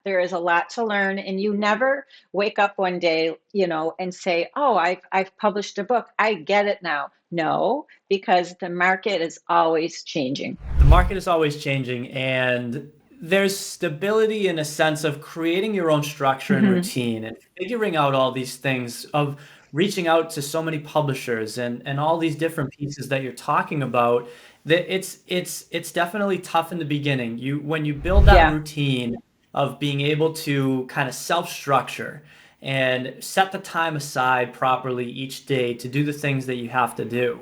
There is a lot to learn, and you never wake up one day, and say, "Oh, I've published a book. I get it now." No, because the market is always changing. The market is always changing, and there's stability in a sense of creating your own structure and Mhm. routine and figuring out all these things of reaching out to so many publishers and all these different pieces that you're talking about. That it's definitely tough in the beginning. When you build that Yeah. routine of being able to kind of self-structure and set the time aside properly each day to do the things that you have to do.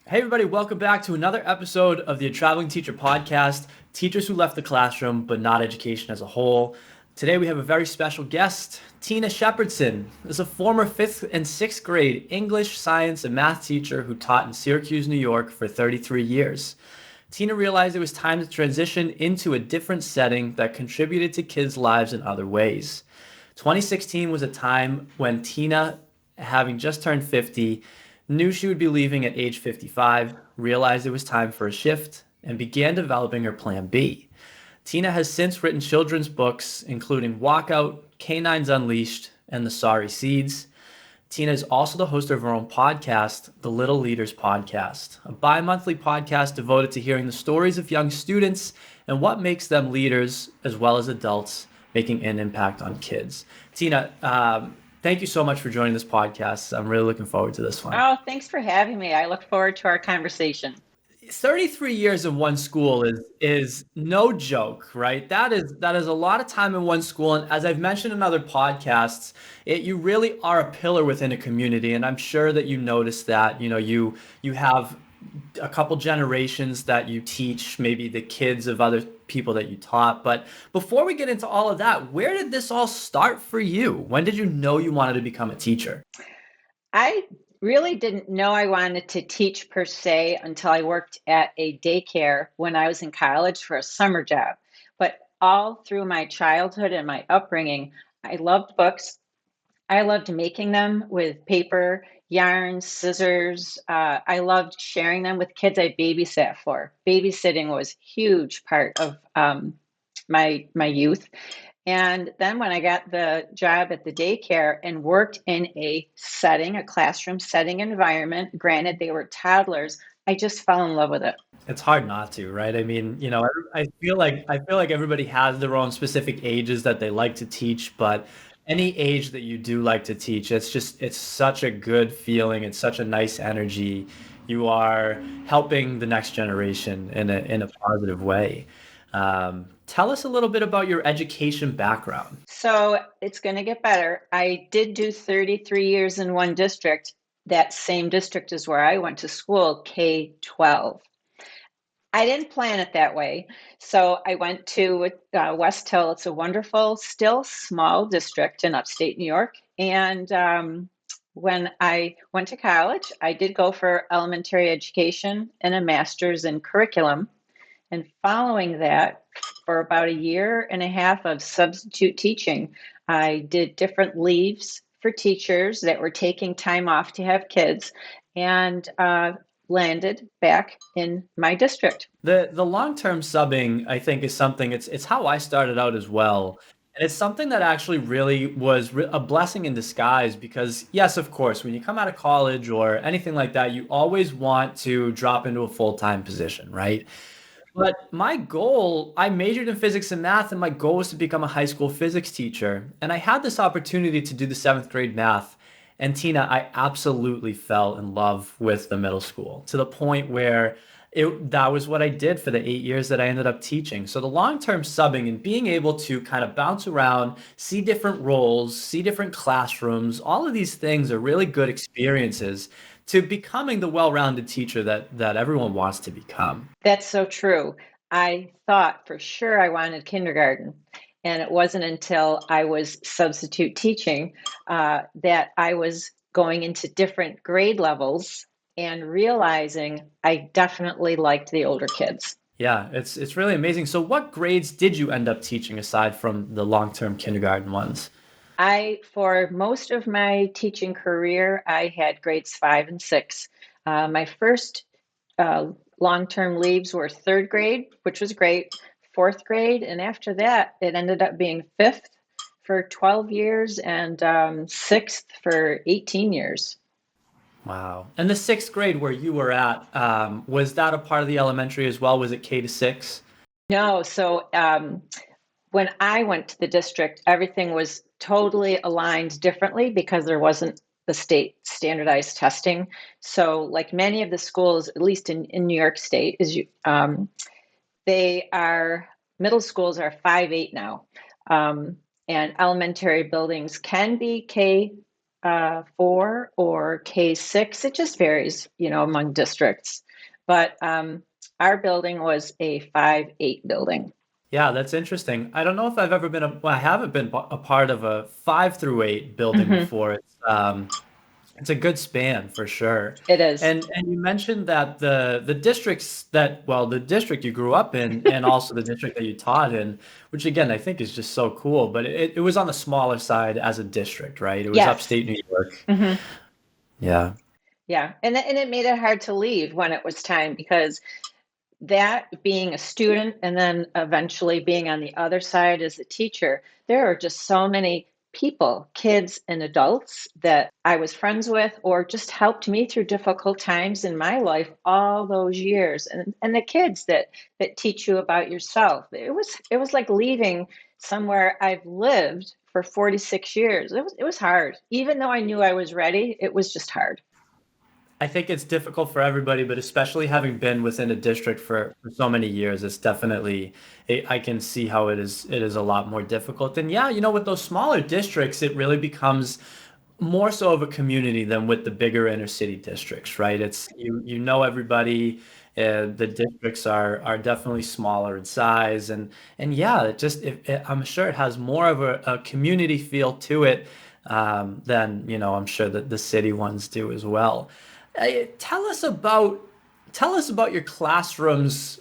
Hey everybody, welcome back to another episode of the Traveling Teacher Podcast, teachers who left the classroom but not education as a whole. Today we have a very special guest. Tina Shepardson is a former 5th and 6th grade English, science, and math teacher who taught in Syracuse, New York for 33 years. Tina realized it was time to transition into a different setting that contributed to kids' lives in other ways. 2016 was a time when Tina, having just turned 50, knew she would be leaving at age 55, realized it was time for a shift, and began developing her plan B. Tina has since written children's books, including Walkout, Canines Unleashed, and The Sorry Seeds. Tina is also the host of her own podcast, the Lil Leaders Podcast, a bi-monthly podcast devoted to hearing the stories of young students and what makes them leaders, as well as adults, making an impact on kids. Tina, thank you so much for joining this podcast. I'm really looking forward to this one. Oh, thanks for having me. I look forward to our conversation. 33 years in one school is no joke, right? That is a lot of time in one school, and as I've mentioned in other podcasts, you really are a pillar within a community, and I'm sure that you noticed that. You have a couple generations that you teach, maybe the kids of other people that you taught. But before we get into all of that, where did this all start for you? When did you know you wanted to become a teacher? I really didn't know I wanted to teach per se until I worked at a daycare when I was in college for a summer job. But all through my childhood and my upbringing, I loved books. I loved making them with paper, yarn, scissors. I loved sharing them with kids I babysat for. Babysitting was a huge part of my youth. And then when I got the job at the daycare and worked in a classroom setting environment, granted they were toddlers, I just fell in love with it. It's hard not to, right? I mean, I feel like everybody has their own specific ages that they like to teach, but any age that you do like to teach, it's such a good feeling. It's such a nice energy. You are helping the next generation in a positive way. Tell us a little bit about your education background. So it's going to get better. I did do 33 years in one district. That same district is where I went to school, K-12. I didn't plan it that way. So I went to West Hill. It's a wonderful, still small district in upstate New York. And when I went to college, I did go for elementary education and a master's in curriculum. And following that, for about a year and a half of substitute teaching, I did different leaves for teachers that were taking time off to have kids, and landed back in my district. The long-term subbing, I think, is something, it's how I started out as well. And it's something that actually really was a blessing in disguise because, yes, of course, when you come out of college or anything like that, you always want to drop into a full-time position, right? But my goal, I majored in physics and math, and my goal was to become a high school physics teacher. And I had this opportunity to do the 7th grade math. And Tina, I absolutely fell in love with the middle school to the point where that was what I did for the 8 years that I ended up teaching. So the long-term subbing and being able to kind of bounce around, see different roles, see different classrooms, all of these things are really good experiences to becoming the well-rounded teacher that everyone wants to become. That's so true. I thought for sure I wanted kindergarten. And it wasn't until I was substitute teaching that I was going into different grade levels and realizing I definitely liked the older kids. Yeah, it's really amazing. So what grades did you end up teaching aside from the long-term kindergarten ones? For most of my teaching career, I had grades 5 and 6. My first long-term leaves were third grade, which was great, fourth grade, and after that, it ended up being fifth for 12 years and sixth for 18 years. Wow. And the sixth grade where you were at, was that a part of the elementary as well? Was it K to six? No, so when I went to the district, everything was totally aligned differently because there wasn't the state standardized testing. So, like many of the schools, at least in New York State, they are middle schools are 5-8 now, and elementary buildings can be K4 or K6. It just varies, among districts. But our building was a 5-8 building. Yeah, that's interesting. I don't know if I've ever been well, I haven't been a part of a 5 through 8 building Mm-hmm. before. It's a good span for sure. It is. And you mentioned that the districts that, well, the district you grew up in and also the district that you taught in, which again I think is just so cool, but it was on the smaller side as a district, right? It was Yes. upstate New York. Hmm. Yeah. Yeah. And it made it hard to leave when it was time because that being a student and then eventually being on the other side as a teacher, there are just so many people, kids and adults that I was friends with or just helped me through difficult times in my life all those years. And the kids that teach you about yourself. It was like leaving somewhere I've lived for 46 years. It was hard. Even though I knew I was ready, it was just hard. I think it's difficult for everybody, but especially having been within a district for so many years, it's definitely, I can see how it is a lot more difficult. And yeah, with those smaller districts, it really becomes more so of a community than with the bigger inner city districts, right? It's you know everybody. The districts are definitely smaller in size, and yeah, I'm sure it has more of a community feel to it than I'm sure that the city ones do as well. Uh, tell us about tell us about your classrooms.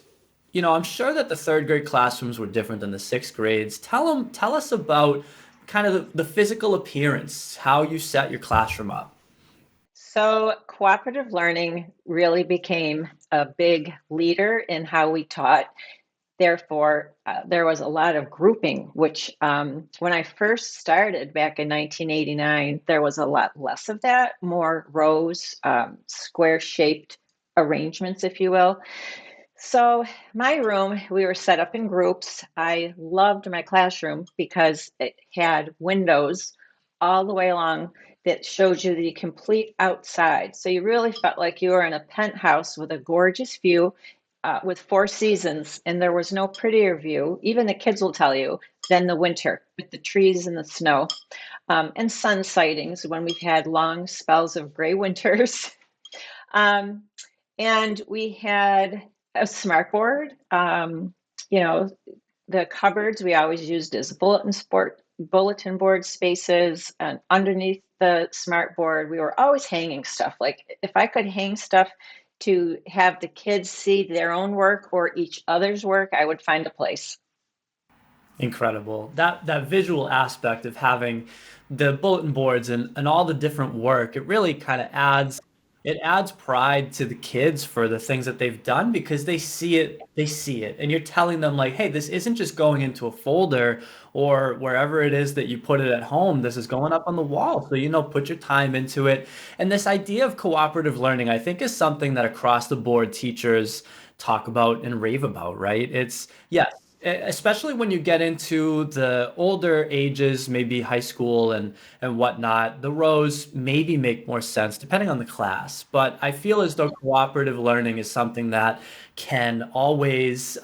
I'm sure that the third grade classrooms were different than the sixth grades. Tell us about kind of the physical appearance, how you set your classroom up. So, cooperative learning really became a big leader in how we taught. Therefore, there was a lot of grouping, which when I first started back in 1989, there was a lot less of that, more rows, square shaped arrangements, if you will. So, my room, we were set up in groups. I loved my classroom because it had windows all the way along that showed you the complete outside. So, you really felt like you were in a penthouse with a gorgeous view with four seasons, and there was no prettier view, even the kids will tell you, than the winter with the trees and the snow and sun sightings when we've had long spells of gray winters. Um, and we had a smart board. You know, the cupboards we always used as bulletin board spaces, and underneath the smart board, we were always hanging stuff. Like if I could hang stuff to have the kids see their own work or each other's work, I would find a place. Incredible. That visual aspect of having the bulletin boards and all the different work, it really kind of adds pride to the kids for the things that they've done because they see it and you're telling them like, hey, this isn't just going into a folder or wherever it is that you put it at home. This is going up on the wall. So, put your time into it. And this idea of cooperative learning, I think, is something that across the board teachers talk about and rave about, right? It's yes, especially when you get into the older ages, maybe high school and whatnot, the rows maybe make more sense depending on the class. But I feel as though cooperative learning is something that can always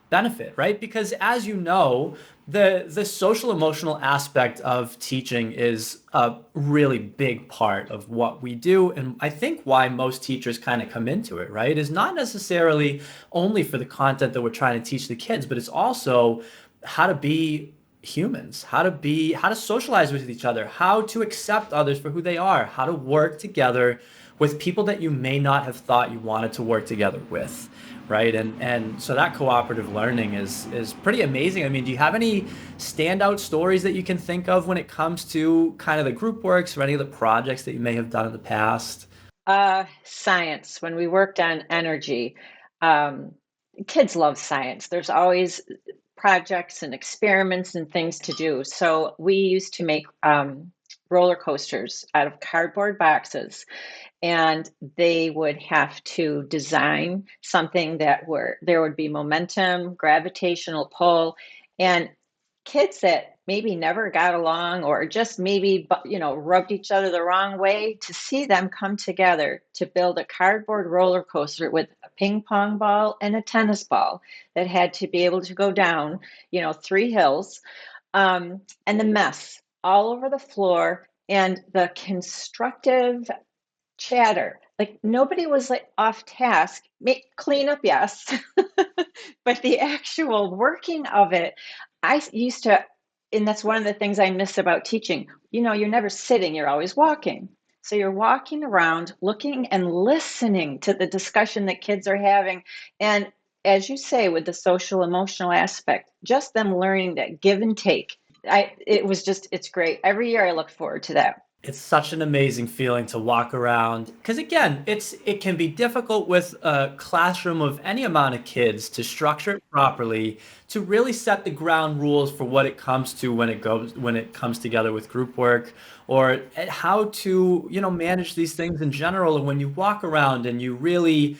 benefit, right? Because as you know, the social emotional aspect of teaching is a really big part of what we do, and I think why most teachers kind of come into it, right, is not necessarily only for the content that we're trying to teach the kids, but it's also how to be humans, how to socialize with each other, how to accept others for who they are, how to work together with people that you may not have thought you wanted to work together with, right? And so that cooperative learning is pretty amazing. I mean, do you have any standout stories that you can think of when it comes to kind of the group works or any of the projects that you may have done in the past? Science, when we worked on energy, um, kids love science. There's always projects and experiments and things to do. So we used to make roller coasters out of cardboard boxes, and they would have to design something that where there would be momentum, gravitational pull, and kids that maybe never got along or just maybe rubbed each other the wrong way, to see them come together to build a cardboard roller coaster with a ping pong ball and a tennis ball that had to be able to go down 3 hills, and the mess all over the floor and the constructive chatter. Like nobody was like off task. Make clean up, yes, but the actual working of it, I used to, and that's one of the things I miss about teaching. You're never sitting, you're always walking. So you're walking around, looking and listening to the discussion that kids are having. And as you say, with the social emotional aspect, just them learning that give and take. It's great. Every year I look forward to that. It's such an amazing feeling to walk around because again, it can be difficult with a classroom of any amount of kids to structure it properly, to really set the ground rules for what it comes to when it comes together with group work, or how to, manage these things in general. And when you walk around and you really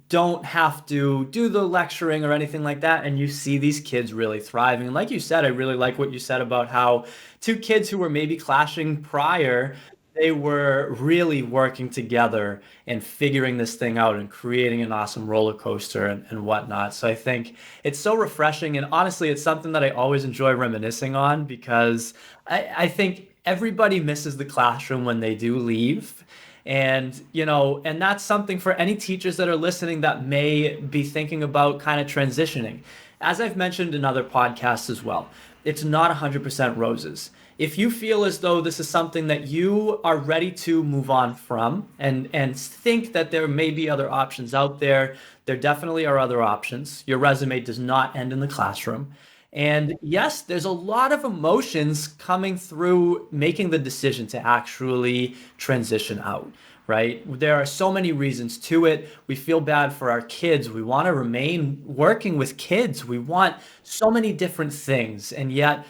don't have to do the lecturing or anything like that, and you see these kids really thriving. And like you said, I really like what you said about how two kids who were maybe clashing prior, they were really working together and figuring this thing out and creating an awesome roller coaster and whatnot. So I think it's so refreshing, and honestly it's something that I always enjoy reminiscing on, because I think everybody misses the classroom when they do leave. And, and that's something for any teachers that are listening that may be thinking about kind of transitioning. As I've mentioned in other podcasts as well, it's not 100% roses. If you feel as though this is something that you are ready to move on from, and think that there may be other options out there, there definitely are other options. Your resume does not end in the classroom. And yes, there's a lot of emotions coming through making the decision to actually transition out, right? There are so many reasons to it. We feel bad for our kids. We want to remain working with kids. We want so many different things. And yet,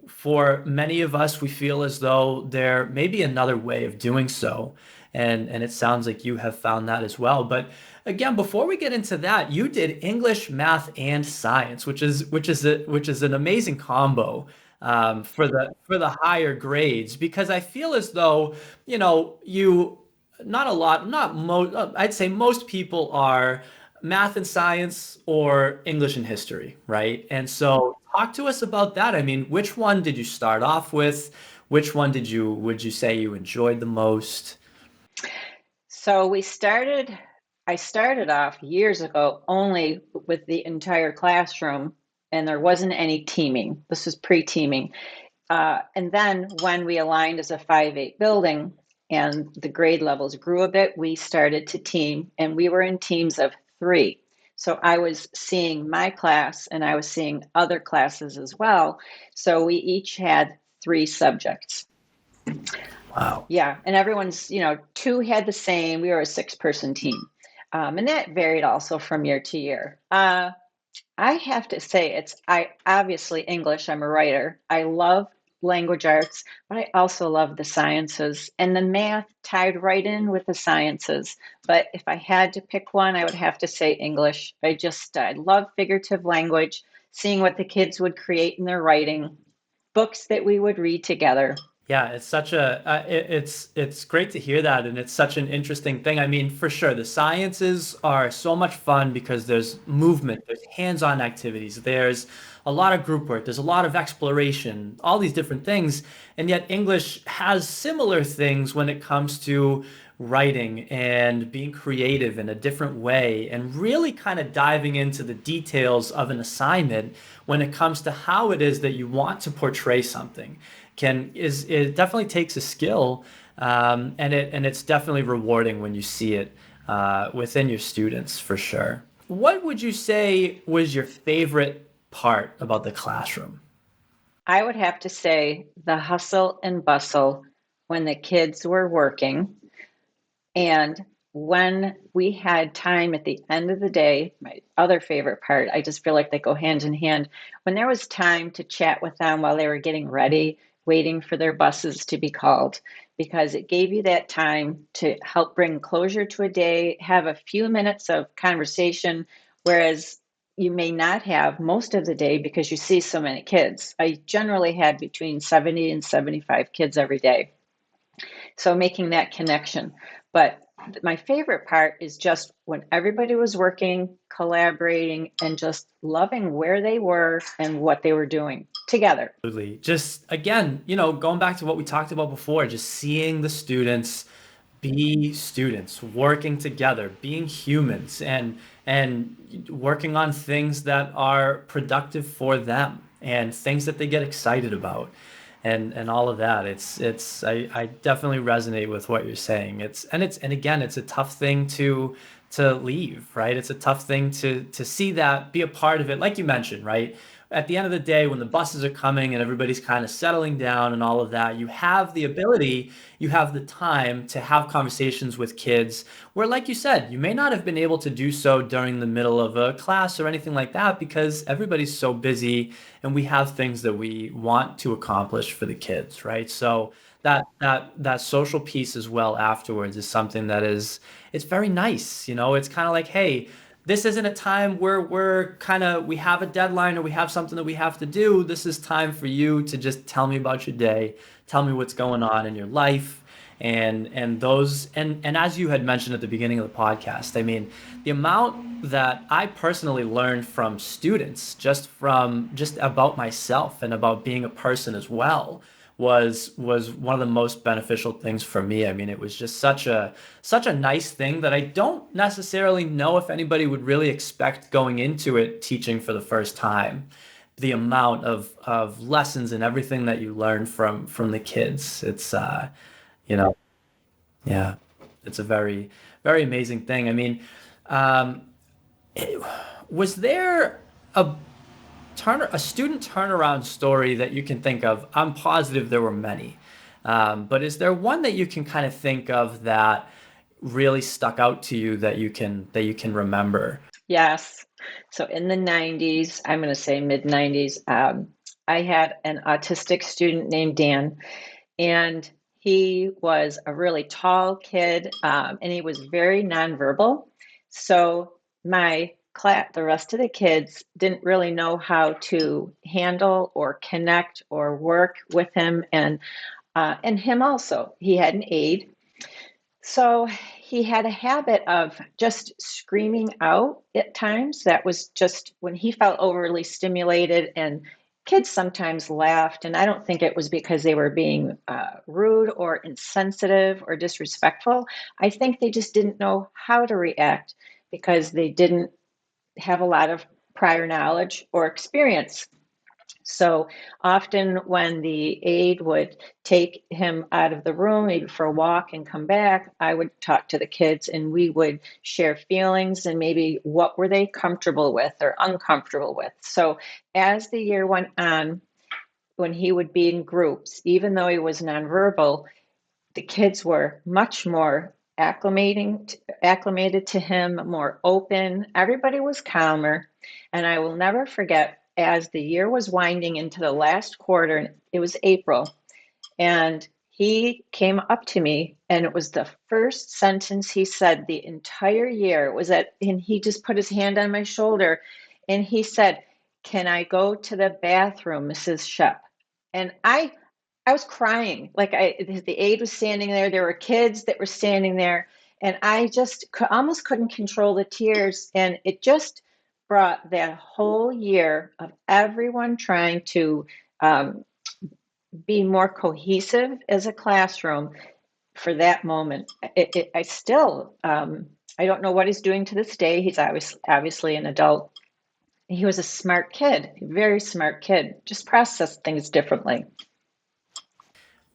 for many of us, we feel as though there may be another way of doing so. And it sounds like you have found that as well. But again, before we get into that, you did English, math, and science, which is an amazing combo, for the higher grades. Because I feel as though you not a lot, not most. I'd say most people are math and science or English and history, right? And so, talk to us about that. I mean, which one did you start off with? Which one would you say you enjoyed the most? So I started off years ago only with the entire classroom, and there wasn't any teaming. This was pre-teaming. And then when we aligned as a 5-8 building and the grade levels grew a bit, we started to team, and we were in teams of 3. So I was seeing my class and I was seeing other classes as well. So we each had 3 subjects. Wow. Yeah, and everyone's, 2 had the same. We were a 6-person team. And that varied also from year to year. I have to say, I obviously English, I'm a writer. I love language arts, but I also love the sciences, and the math tied right in with the sciences. But if I had to pick one, I would have to say English. I love figurative language, seeing what the kids would create in their writing, books that we would read together. Yeah, it's such a it's great to hear that, and it's such an interesting thing. I mean, for sure, the sciences are so much fun because there's movement, there's hands-on activities, there's a lot of group work, there's a lot of exploration, all these different things, and yet English has similar things when it comes to writing and being creative in a different way and really kind of diving into the details of an assignment when it comes to how it is that you want to portray something can is it definitely takes a skill, and it's definitely rewarding when you see it within your students for sure. What would you say was your favorite part about the classroom? I would have to say the hustle and bustle when the kids were working. And when we had time at the end of the day, my other favorite part, I just feel like they go hand in hand. When there was time to chat with them while they were getting ready, waiting for their buses to be called, because it gave you that time to help bring closure to a day, have a few minutes of conversation, whereas you may not have most of the day because you see so many kids. I generally had between 70 and 75 kids every day. So making that connection. But my favorite part is just when everybody was working, collaborating, and just loving where they were and what they were doing together. Absolutely. Just again, going back to what we talked about before, just seeing the students be students, working together, being humans, and working on things that are productive for them and things that they get excited about, and all of that. I definitely resonate with what you're saying. And again, it's a tough thing to leave, right? It's a tough thing to see that, be a part of it, like you mentioned, right? At the end of the day, when the buses are coming and everybody's kind of settling down and all of that, you have the ability, you have the time to have conversations with kids where, like you said, you may not have been able to do so during the middle of a class or anything like that because everybody's so busy and we have things that we want to accomplish for the kids, right? So that social piece as well afterwards is something that is it's very nice. It's kind of like, hey, this isn't a time where we have a deadline or we have something that we have to do. This is time for you to just tell me about your day, tell me what's going on in your life. And as you had mentioned at the beginning of the podcast, I mean, the amount that I personally learned from students, just about myself and about being a person as well, was one of the most beneficial things for me. I mean, it was just such a nice thing that I don't necessarily know if anybody would really expect going into it teaching for the first time. The amount of lessons and everything that you learn from the kids. You know, yeah, it's a very, very amazing thing. I mean, um, it- was there a a student turnaround story that you can think of? I'm positive there were many, but is there one that you can kind of think of that really stuck out to you that you can remember? Yes. So in the 90s, I'm going to say mid 90s, I had an autistic student named Dan, and he was a really tall kid, and he was very nonverbal. So my class, the rest of the kids didn't really know how to handle or connect or work with him, and him also. He had an aide, so he had a habit of just screaming out at times. That was just when he felt overly stimulated, and kids sometimes laughed. And I don't think it was because they were being rude or insensitive or disrespectful. I think they just didn't know how to react because they didn't have a lot of prior knowledge or experience. So often, when the aide would take him out of the room, maybe for a walk and come back, I would talk to the kids and we would share feelings and maybe what were they comfortable with or uncomfortable with. So as the year went on, when he would be in groups, even though he was nonverbal, the kids were much more acclimated to him, more open. Everybody was calmer. And I will never forget, as the year was winding into the last quarter, it was April, and he came up to me, and it was the first sentence he said the entire year. It was that, and he just put his hand on my shoulder and he said, "Can I go to the bathroom, Mrs. Shep?" And I I was crying. Like the aide was standing there. There were kids that were standing there, and I just almost couldn't control the tears. And it just brought that whole year of everyone trying to um, be more cohesive as a classroom for that moment. I still, I don't know what he's doing to this day. He's obviously an adult. He was a smart kid, very smart kid, just processed things differently.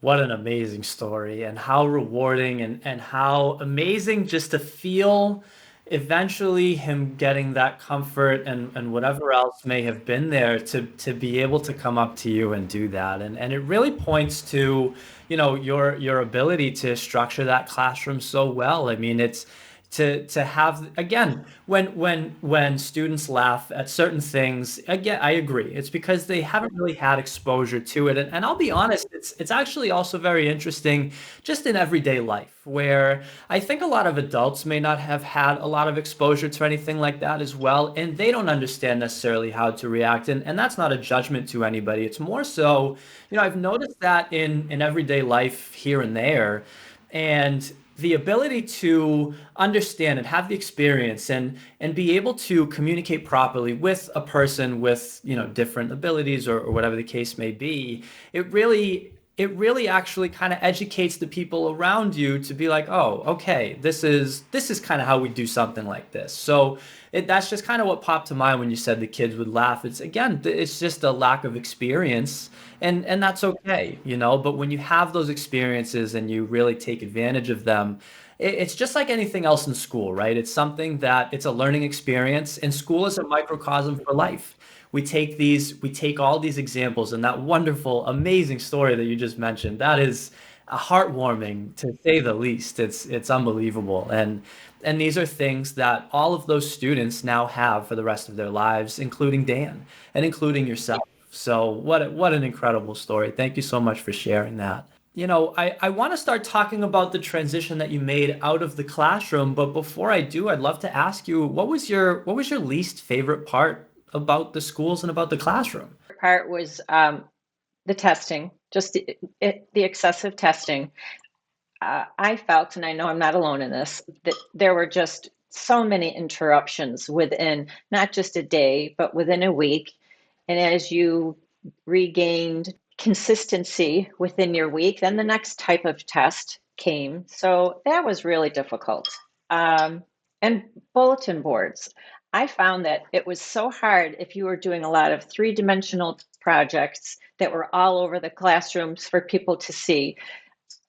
What an amazing story, and how rewarding, and how amazing just to feel eventually him getting that comfort, and whatever else may have been there to be able to come up to you and do that. And it really points to, your ability to structure that classroom so well. I mean, it's to have, again, when students laugh at certain things, again, I agree, it's because they haven't really had exposure to it. And I'll be honest, it's actually also very interesting just in everyday life, where I think a lot of adults may not have had a lot of exposure to anything like that as well, and they don't understand necessarily how to react. And that's not a judgment to anybody. It's more so, I've noticed that in everyday life here and there. And the ability to understand and have the experience, and be able to communicate properly with a person with, different abilities, or whatever the case may be, it really actually kind of educates the people around you to be like, oh, okay, this is kind of how we do something like this. So that's just kind of what popped to mind when you said the kids would laugh. It's, again, it's just a lack of experience, and that's okay, but when you have those experiences and you really take advantage of them, it's just like anything else in school, right? It's a learning experience, and school is a microcosm for life. We take all these examples, and that wonderful, amazing story that you just mentioned. That is heartwarming, to say the least. It's unbelievable, and these are things that all of those students now have for the rest of their lives, including Dan and including yourself. So what an incredible story. Thank you so much for sharing that. I want to start talking about the transition that you made out of the classroom, but before I do, I'd love to ask you, what was your least favorite part about the schools and about the classroom? Part was the testing, just the excessive testing. I felt, and I know I'm not alone in this, that there were just so many interruptions within not just a day, but within a week. And as you regained consistency within your week, then the next type of test came. So that was really difficult. Um, and bulletin boards. I found that it was so hard if you were doing a lot of three-dimensional projects that were all over the classrooms for people to see,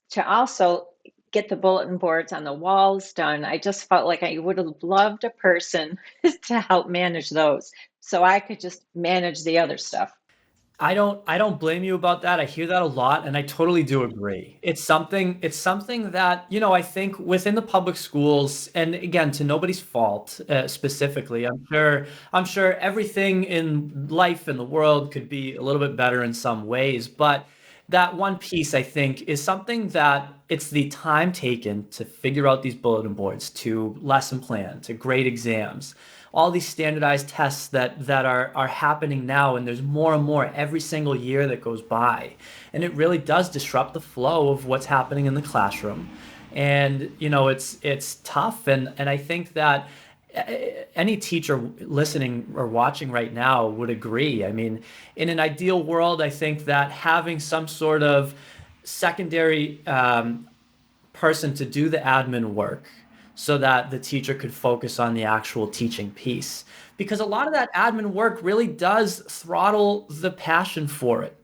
to also get the bulletin boards on the walls done. I just felt like I would have loved a person to help manage those so I could just manage the other stuff. I don't blame you about that. I hear that a lot, and I totally do agree. It's something that, I think within the public schools, and again, to nobody's fault, specifically, I'm sure everything in life in the world could be a little bit better in some ways, but that one piece, I think, is something that it's the time taken to figure out these bulletin boards, to lesson plan, to grade exams, all these standardized tests that are happening now, and there's more and more every single year that goes by, and it really does disrupt the flow of what's happening in the classroom. And it's tough, and I think that any teacher listening or watching right now would agree. I mean, in an ideal world, I think that having some sort of secondary person to do the admin work, so that the teacher could focus on the actual teaching piece. Because a lot of that admin work really does throttle the passion for it.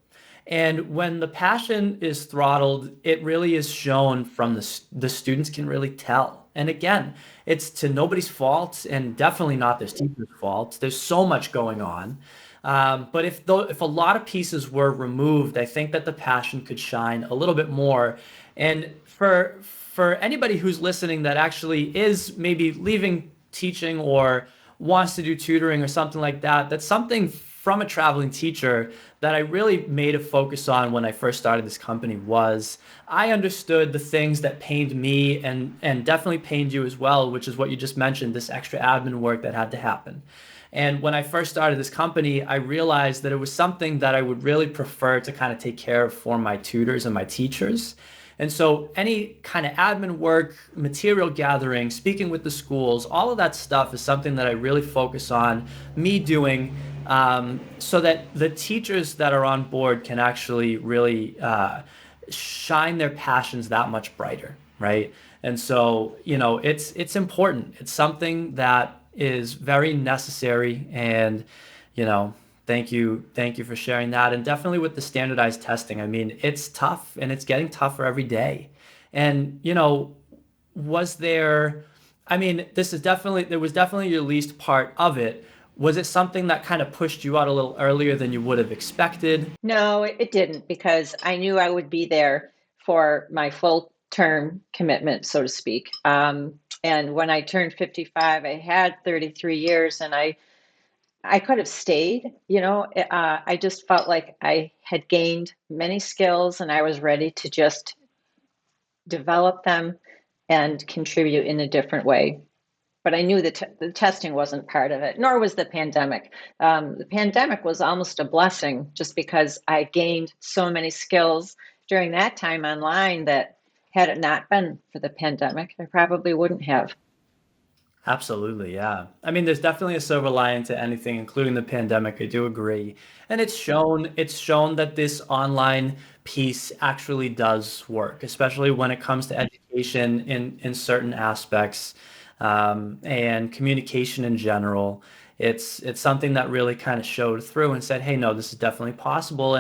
And when the passion is throttled, it really is shown from the students can really tell. And again, it's to nobody's fault, and definitely not this teacher's fault. There's so much going on. But if a lot of pieces were removed, I think that the passion could shine a little bit more. And for anybody who's listening that actually is maybe leaving teaching or wants to do tutoring or something like that, that's something from a traveling teacher that I really made a focus on when I first started this company. Was I understood the things that pained me, and definitely pained you as well, which is what you just mentioned, this extra admin work that had to happen. And when I first started this company, I realized that it was something that I would really prefer to kind of take care of for my tutors and my teachers. And so any kind of admin work, material gathering, speaking with the schools, all of that stuff is something that I really focus on me doing, so that the teachers that are on board can actually really shine their passions that much brighter, right? And so, it's important. It's something that is very necessary. And, you know, thank you for sharing that. And definitely with the standardized testing, I mean, it's tough and it's getting tougher every day. And, was there, I mean, there was definitely your least part of it. Was it something that kind of pushed you out a little earlier than you would have expected? No, it didn't, because I knew I would be there for my full term commitment, so to speak. And when I turned 55, I had 33 years, and I could have stayed. I just felt like I had gained many skills and I was ready to just develop them and contribute in a different way. But I knew that the testing wasn't part of it, nor was the pandemic. The pandemic was almost a blessing, just because I gained so many skills during that time online that, had it not been for the pandemic, I probably wouldn't have. Absolutely, yeah. I mean, there's definitely a silver lining to anything, including the pandemic. I do agree. And it's shown that this online piece actually does work, especially when it comes to education in certain aspects, and communication in general. It's something that really kind of showed through and said, hey, no, this is definitely possible.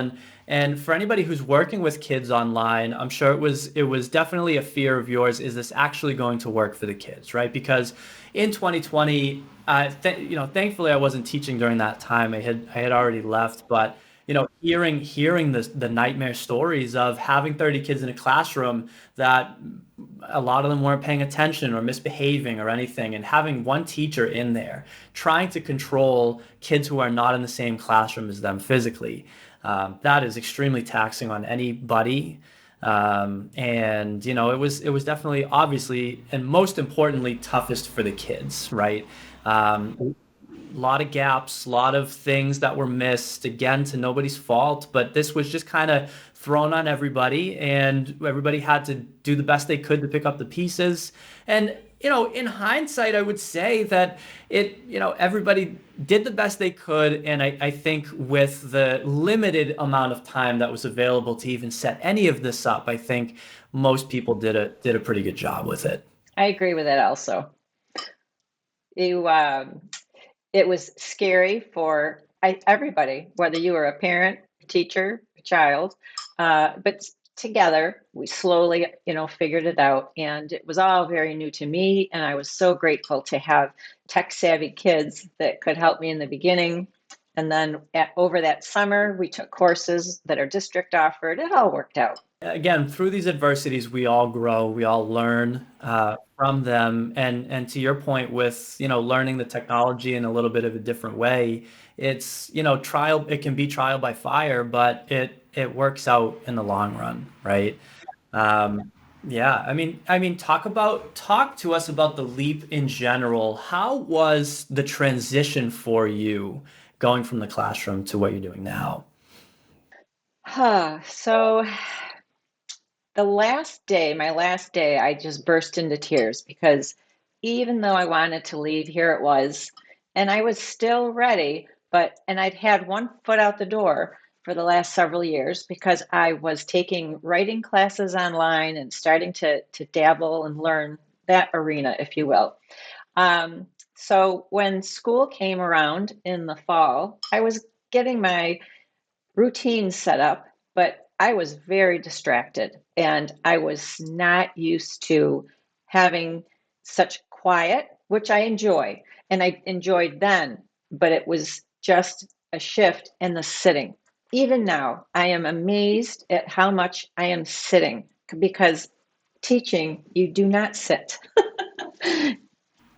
And for anybody who's working with kids online, I'm sure it was definitely a fear of yours. Is this actually going to work for the kids, right? Because in 2020, thankfully I wasn't teaching during that time. I had already left, but hearing the nightmare stories of having 30 kids in a classroom that a lot of them weren't paying attention or misbehaving or anything, and having one teacher in there trying to control kids who are not in the same classroom as them physically, that is extremely taxing on anybody. And it was definitely, obviously, and most importantly, toughest for the kids, right? A lot of gaps, a lot of things that were missed, again, to nobody's fault, but this was just kind of thrown on everybody, and everybody had to do the best they could to pick up the pieces. And in hindsight, I would say that everybody did the best they could, and I think with the limited amount of time that was available to even set any of this up, I think most people did a pretty good job with it. I agree with that also. You, it was scary for everybody, whether you were a parent, teacher, a child. But together, we slowly, figured it out. And it was all very new to me. And I was so grateful to have tech savvy kids that could help me in the beginning. And then over that summer, we took courses that our district offered. It all worked out. Again, through these adversities, we all grow, we all learn from them. And to your point with, learning the technology in a little bit of a different way, it's, trial, it can be trial by fire, but it works out in the long run, right? Yeah, I mean, talk to us about the leap in general. How was the transition for you going from the classroom to what you're doing now? So my last day, I just burst into tears, because even though I wanted to leave, here it was, and I was still ready, and I'd had one foot out the door for the last several years, because I was taking writing classes online and starting to dabble and learn that arena, if you will. So when school came around in the fall, I was getting my routine set up, but I was very distracted, and I was not used to having such quiet, which I enjoy. And I enjoyed then, but it was just a shift in the sitting. Even now, I am amazed at how much I am sitting, because teaching, you do not sit.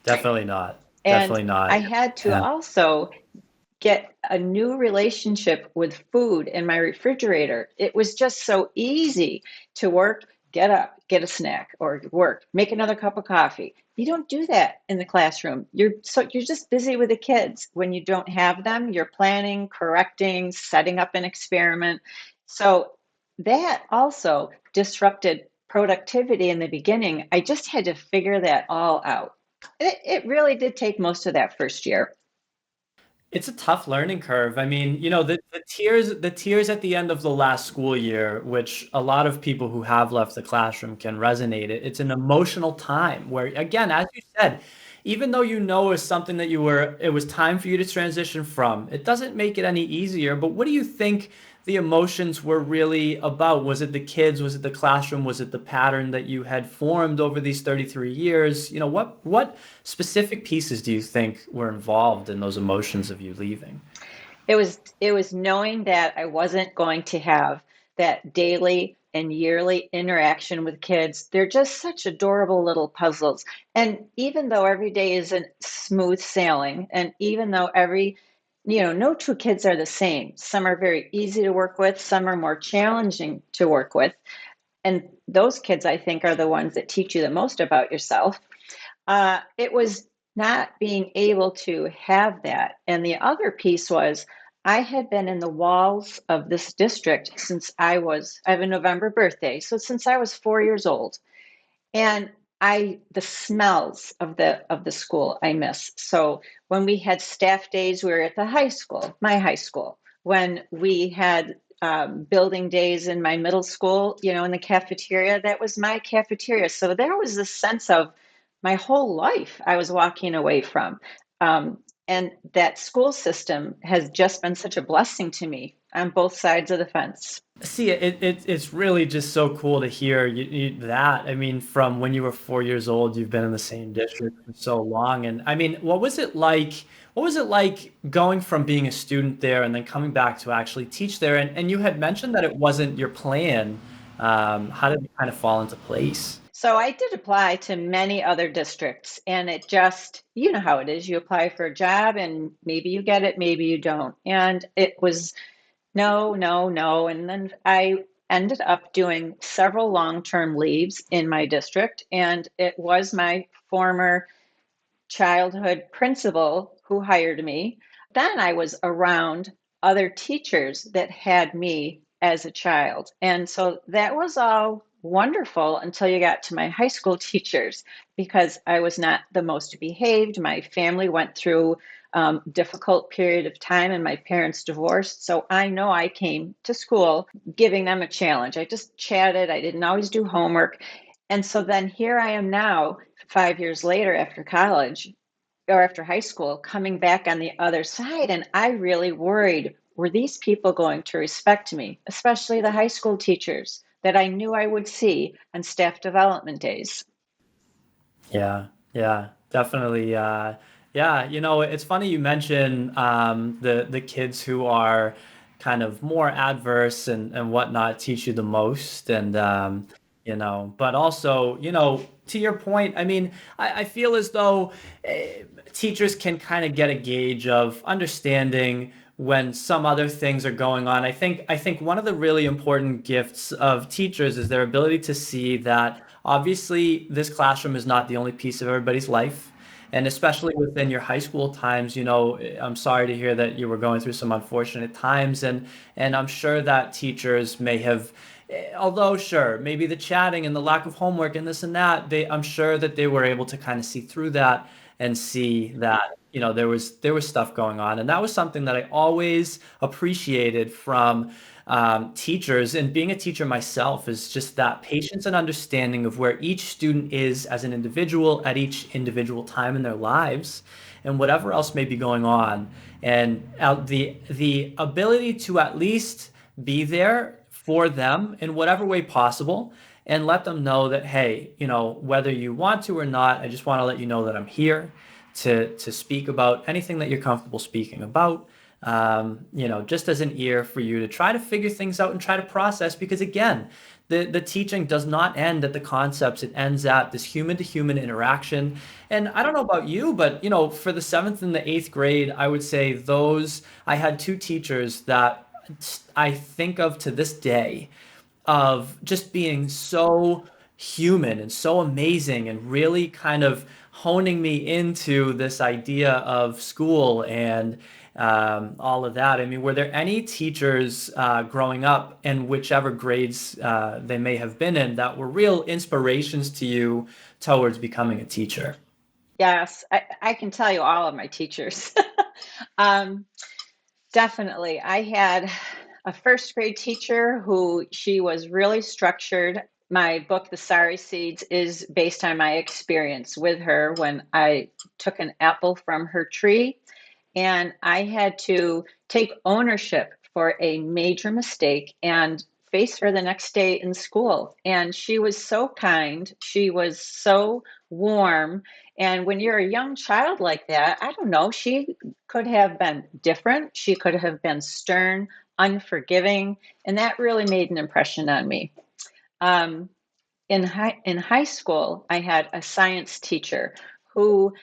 Definitely not. And Definitely I not. had to Yeah. also get a new relationship with food in my refrigerator. It was just so easy to work get up, get a snack or work, make another cup of coffee. You don't do that in the classroom. You're just busy with the kids. When you don't have them, you're planning, correcting, setting up an experiment. So that also disrupted productivity in the beginning. I just had to figure that all out. It really did take most of that first year. It's a tough learning curve. I mean, the tears at the end of the last school year, which a lot of people who have left the classroom can resonate. It's an emotional time where, again, as you said, even though you know it's something that it was time for you to transition from, it doesn't make it any easier. But what do you think the emotions were really about? Was it the kids? Was it the classroom? Was it the pattern that you had formed over these 33 years? What specific pieces do you think were involved in those emotions of you leaving? It was knowing that I wasn't going to have that daily and yearly interaction with kids. They're just such adorable little puzzles. And even though every day isn't smooth sailing, and even though no two kids are the same. Some are very easy to work with, some are more challenging to work with. And those kids, I think, are the ones that teach you the most about yourself. It was not being able to have that. And the other piece was I had been in the walls of this district since I have a November birthday. So since I was 4 years old. And the smells of the school I miss. So when we had staff days, we were at the high school, my high school. When we had building days in my middle school, in the cafeteria, that was my cafeteria. So there was this sense of my whole life I was walking away from. And that school system has just been such a blessing to me on both sides of the fence. See, it's really just so cool to hear that. I mean, from when you were 4 years old, you've been in the same district for so long. And I mean, what was it like? What was it like going from being a student there and then coming back to actually teach there? And you had mentioned that it wasn't your plan. How did it kind of fall into place? So I did apply to many other districts, and it just, you know how it is. You apply for a job, and maybe you get it, maybe you don't. And it was no, no, no. And then I ended up doing several long-term leaves in my district, and it was my former childhood principal who hired me. Then I was around other teachers that had me as a child. And so that was all wonderful until you got to my high school teachers because I was not the most behaved. My family went through difficult period of time and my parents divorced. So I know I came to school giving them a challenge. I just chatted. I didn't always do homework. And so then here I am now, 5 years later after college or after high school, coming back on the other side. And I really worried, were these people going to respect me, especially the high school teachers that I knew I would see on staff development days? Yeah, yeah, definitely. Yeah, it's funny you mention the kids who are kind of more adverse and whatnot teach you the most, and but also, to your point, I mean, I feel as though teachers can kind of get a gauge of understanding when some other things are going on. I think one of the really important gifts of teachers is their ability to see that obviously this classroom is not the only piece of everybody's life. And especially within your high school times, I'm sorry to hear that you were going through some unfortunate times, and I'm sure that teachers may have, although sure, maybe the chatting and the lack of homework and this and that, I'm sure that they were able to kind of see through that and see that there was stuff going on, and that was something that I always appreciated from teachers, and being a teacher myself is just that patience and understanding of where each student is as an individual at each individual time in their lives and whatever else may be going on, and the ability to at least be there for them in whatever way possible and let them know that, hey, whether you want to or not, I just want to let you know that I'm here to speak about anything that you're comfortable speaking about. Just as an ear for you to try to figure things out and try to process, because again, the teaching does not end at the concepts. It ends at this human to human interaction. And I don't know about you, but for the seventh and the eighth grade, I would say I had two teachers that I think of to this day of just being so human and so amazing and really kind of honing me into this idea of school and all of that. I mean, were there any teachers growing up in whichever grades they may have been in that were real inspirations to you towards becoming a teacher? Yes, I can tell you all of my teachers. um, Definitely. I had a first grade teacher who she was really structured. My book, The Sorry Seeds, is based on my experience with her when I took an apple from her tree and I had to take ownership for a major mistake and face her the next day in school. And she was so kind. She was so warm. And when you're a young child like that, I don't know, she could have been different. She could have been stern, unforgiving. And that really made an impression on me. Um, in high school, I had a science teacher who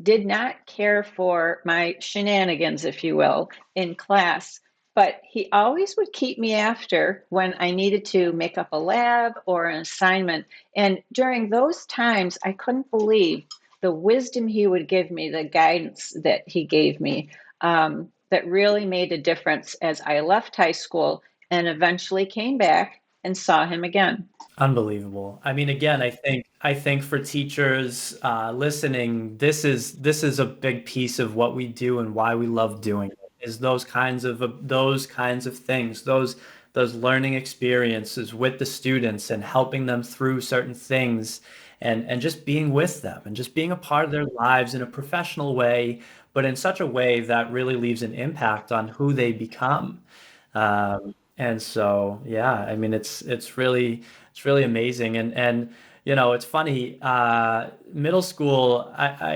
did not care for my shenanigans, if you will, in class. But he always would keep me after when I needed to make up a lab or an assignment. And during those times, I couldn't believe the wisdom he would give me, the guidance that he gave me, that really made a difference as I left high school and eventually came back and saw him again. Unbelievable. I mean, again, I think for teachers listening, this is a big piece of what we do and why we love doing it, is those kinds of things, those learning experiences with the students and helping them through certain things and just being with them and just being a part of their lives in a professional way, but in such a way that really leaves an impact on who they become. And so, yeah, I mean, it's really amazing. And it's funny. Middle school,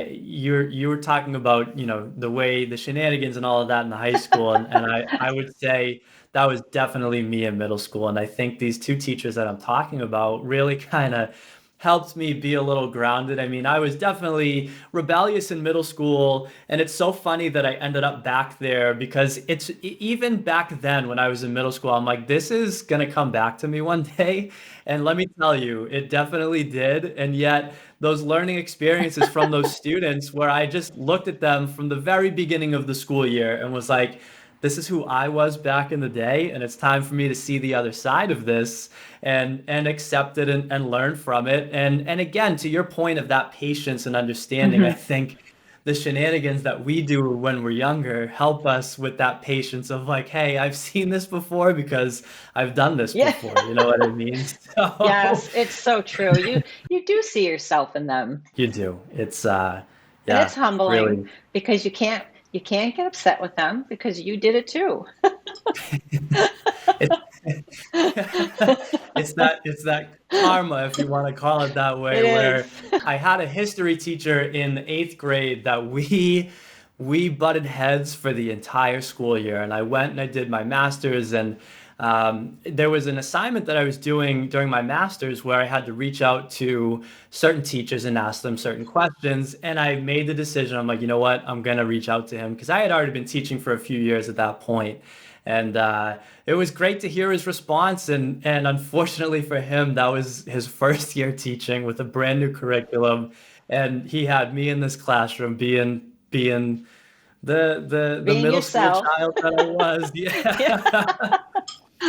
you were talking about the way the shenanigans and all of that in the high school, and I would say that was definitely me in middle school. And I think these two teachers that I'm talking about really kind of helped me be a little grounded. I mean, I was definitely rebellious in middle school, and it's so funny that I ended up back there because even back then when I was in middle school, I'm like, this is gonna come back to me one day. And let me tell you, it definitely did. And yet, those learning experiences from those students, where I just looked at them from the very beginning of the school year and was like, this is who I was back in the day, and it's time for me to see the other side of this and accept it and learn from it. And again, to your point of that patience and understanding, I Mhm. think the shenanigans that we do when we're younger help us with that patience of like, hey, I've seen this before because I've done this Yeah. before. You know what I mean? So Yes, it's so true. You do see yourself in them. you do. It's And it's yeah, humbling really. because you can't get upset with them because you did it too. It's it's that karma, if you want to call it that way, It where is. I had a history teacher in the eighth grade that we butted heads for the entire school year, and I went and I did my master's, and there was an assignment that I was doing during my master's where I had to reach out to certain teachers and ask them certain questions, and I made the decision. I'm like, you know what? I'm gonna reach out to him because I had already been teaching for a few years at that point. And it was great to hear his response. And unfortunately for him, that was his first year teaching with a brand new curriculum. And he had me in this classroom being the Being middle school yourself. child that I was. Yeah. Yeah.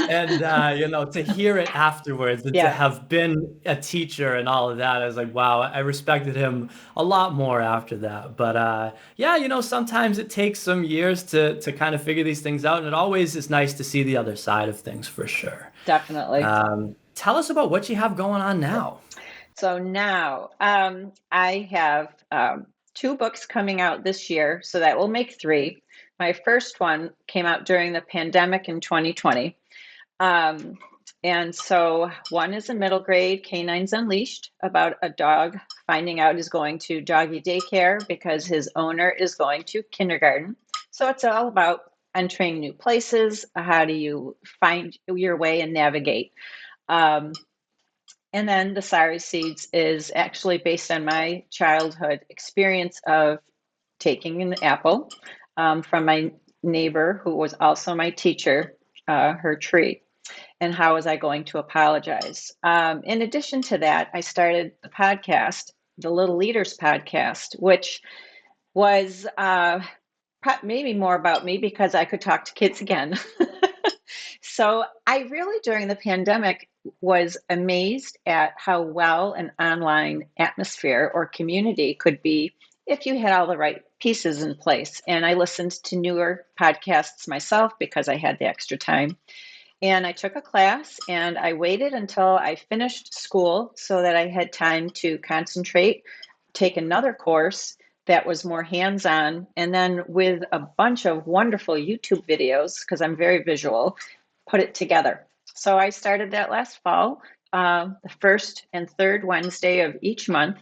And to hear it afterwards and to Yeah, have been a teacher and all of that, I was like, wow, I respected him a lot more after that. But yeah, sometimes it takes some years to kind of figure these things out, and it always is nice to see the other side of things for sure. definitely. Tell us about what you have going on now. So now I have two books coming out this year, so that will make three. My first one came out during the pandemic in 2020. Um, and so one is a middle grade, Canines Unleashed, about a dog finding out he's going to doggy daycare because his owner is going to kindergarten. So it's all about entering new places. How do you find your way and navigate? Um, and then the Sorry Seeds is actually based on my childhood experience of taking an apple from my neighbor, who was also my teacher, her tree. And how was I going to apologize? In addition to that, I started the podcast, the Lil Leaders Podcast, which was maybe more about me because I could talk to kids again. So I really, during the pandemic, was amazed at how well an online atmosphere or community could be if you had all the right pieces in place. And I listened to newer podcasts myself because I had the extra time. And I took a class and I waited until I finished school so that I had time to concentrate, take another course that was more hands-on, and then with a bunch of wonderful YouTube videos, because I'm very visual, put it together. So I started that last fall, the first and third Wednesday of each month.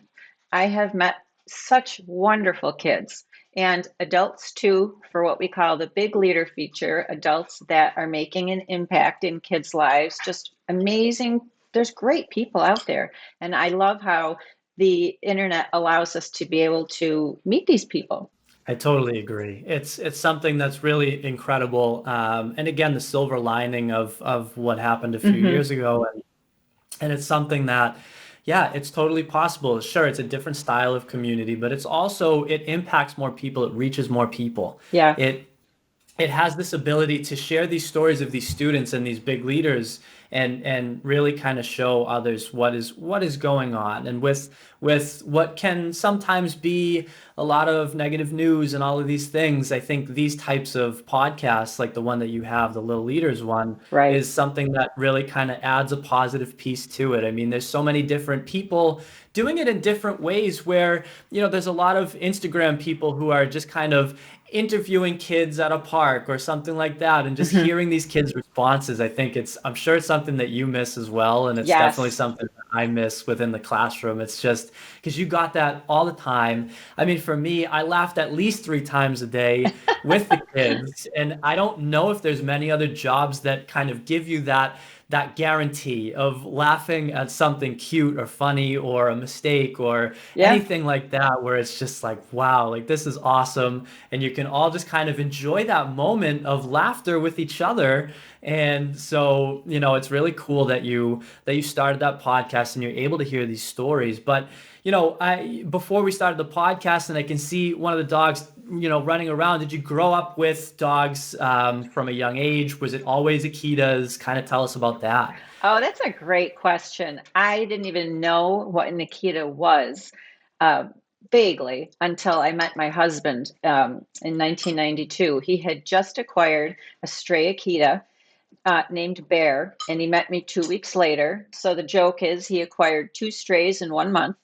I have met such wonderful kids and adults too, for what we call the big leader feature, adults that are making an impact in kids' lives. Just amazing. There's great people out there. And I love how the internet allows us to be able to meet these people. I totally agree. It's something that's really incredible. And again, the silver lining of what happened a few years ago, and it's something that, yeah, it's totally possible. Sure, it's a different style of community, but it's also it impacts more people. It reaches more people. Yeah. It has this ability to share these stories of these students and these big leaders and really kind of show others what is going on, and with what can sometimes be a lot of negative news and all of these things. I think these types of podcasts, like the one that you have, the Lil Leaders one, Right. is something that really kind of adds a positive piece to it. I mean, there's so many different people doing it in different ways where, there's a lot of Instagram people who are just kind of interviewing kids at a park or something like that, and just hearing these kids' responses. I'm sure it's something that you miss as well, and it's definitely Yes. something that I miss within the classroom. It's just because you got that all the time. I mean, for me, I laughed at least 3 times a day with the kids, and I don't know if there's many other jobs that kind of give you that guarantee of laughing at something cute or funny or a mistake or Yeah. anything like that, where it's just like, wow, like this is awesome. And you can all just kind of enjoy that moment of laughter with each other. And so, it's really cool that you started that podcast and you're able to hear these stories. But, before we started the podcast, and I can see one of the dogs, running around. Did you grow up with dogs from a young age? Was it always Akitas? Kind of tell us about that. Oh, that's a great question. I didn't even know what an Akita was, uh, vaguely, until I met my husband in 1992. He had just acquired a stray Akita named Bear, and he met me 2 weeks later. So the joke is he acquired two strays in 1 month.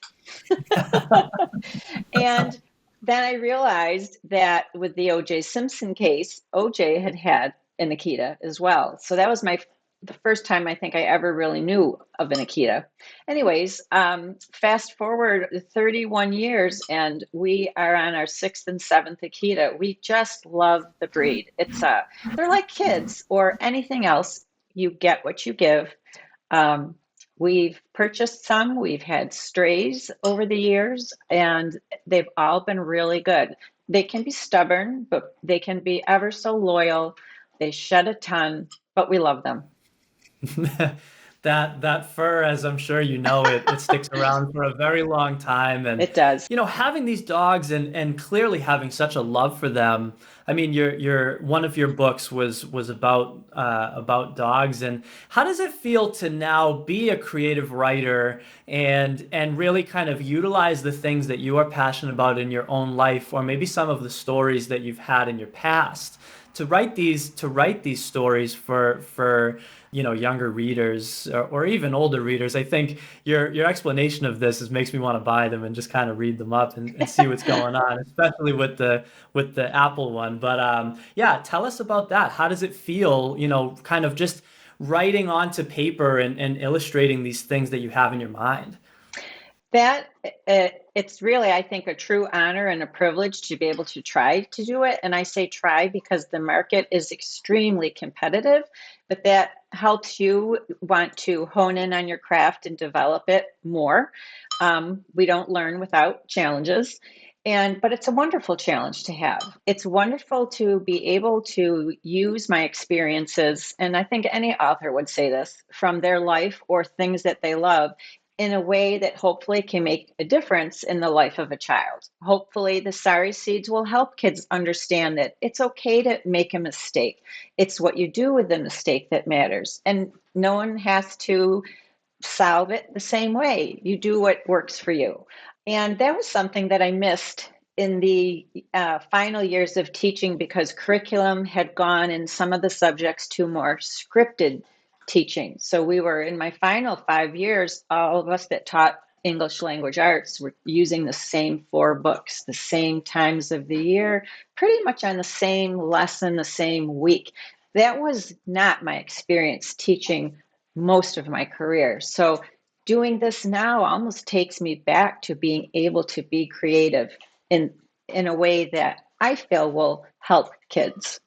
And then I realized that with the O.J. Simpson case, O.J. had had an Akita as well. So that was the first time I think I ever really knew of an Akita. Anyways, fast forward 31 years, and we are on our sixth and seventh Akita. We just love the breed. They're like kids or anything else. You get what you give. Um, we've purchased some, we've had strays over the years, and they've all been really good. They can be stubborn, but they can be ever so loyal. They shed a ton, but we love them. That fur, as I'm sure it sticks around for a very long time. And It does. having these dogs and clearly having such a love for them. I mean, your one of your books was about dogs. And how does it feel to now be a creative writer and really kind of utilize the things that you are passionate about in your own life, or maybe some of the stories that you've had in your past, to write these stories for younger readers, or even older readers? I think your explanation of this makes me want to buy them and just kind of read them up and see what's going on, especially with the Apple one. But yeah, tell us about that. How does it feel, kind of just writing onto paper and illustrating these things that you have in your mind? That it's really, I think, a true honor and a privilege to be able to try to do it. And I say try because the market is extremely competitive, but that helps you want to hone in on your craft and develop it more. We don't learn without challenges. But it's a wonderful challenge to have. It's wonderful to be able to use my experiences, and I think any author would say this, from their life or things that they love in a way that hopefully can make a difference in the life of a child. Hopefully, the Sorry Seeds will help kids understand that it's okay to make a mistake. It's what you do with the mistake that matters. And no one has to solve it the same way. You do what works for you. And that was something that I missed in the final years of teaching because curriculum had gone in some of the subjects to more scripted teaching. So we were in my final 5 years, all of us that taught English language arts were using the same 4 books, the same times of the year, pretty much on the same lesson, the same week. That was not my experience teaching most of my career. So doing this now almost takes me back to being able to be creative in in a way that I feel will help kids.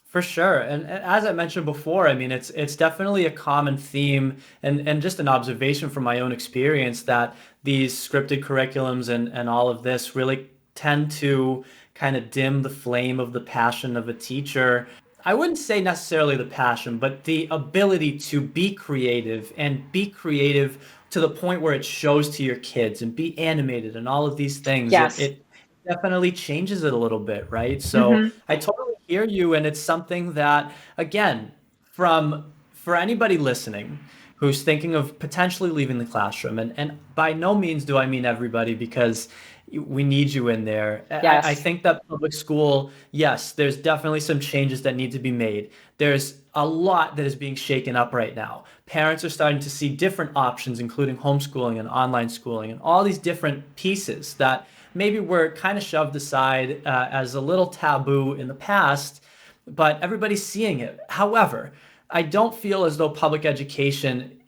For sure. And as I mentioned before, I mean, it's definitely a common theme and just an observation from my own experience that these scripted curriculums and all of this really tend to kind of dim the flame of the passion of a teacher. I wouldn't say necessarily the passion, but the ability to be creative and be creative to the point where it shows to your kids and be animated and all of these things. It, Yes. it definitely changes it a little bit, right? So Mm-hmm. I totally hear you, and it's something that, again, from for anybody listening who's thinking of potentially leaving the classroom, and by no means do I mean everybody because we need you in there. I Yes. think that public school, yes, there's definitely some changes that need to be made. There's a lot that is being shaken up right now. Parents are starting to see different options, including homeschooling and online schooling and all these different pieces that maybe were kind of shoved aside as a little taboo in the past, but everybody's seeing it. However, I don't feel as though public education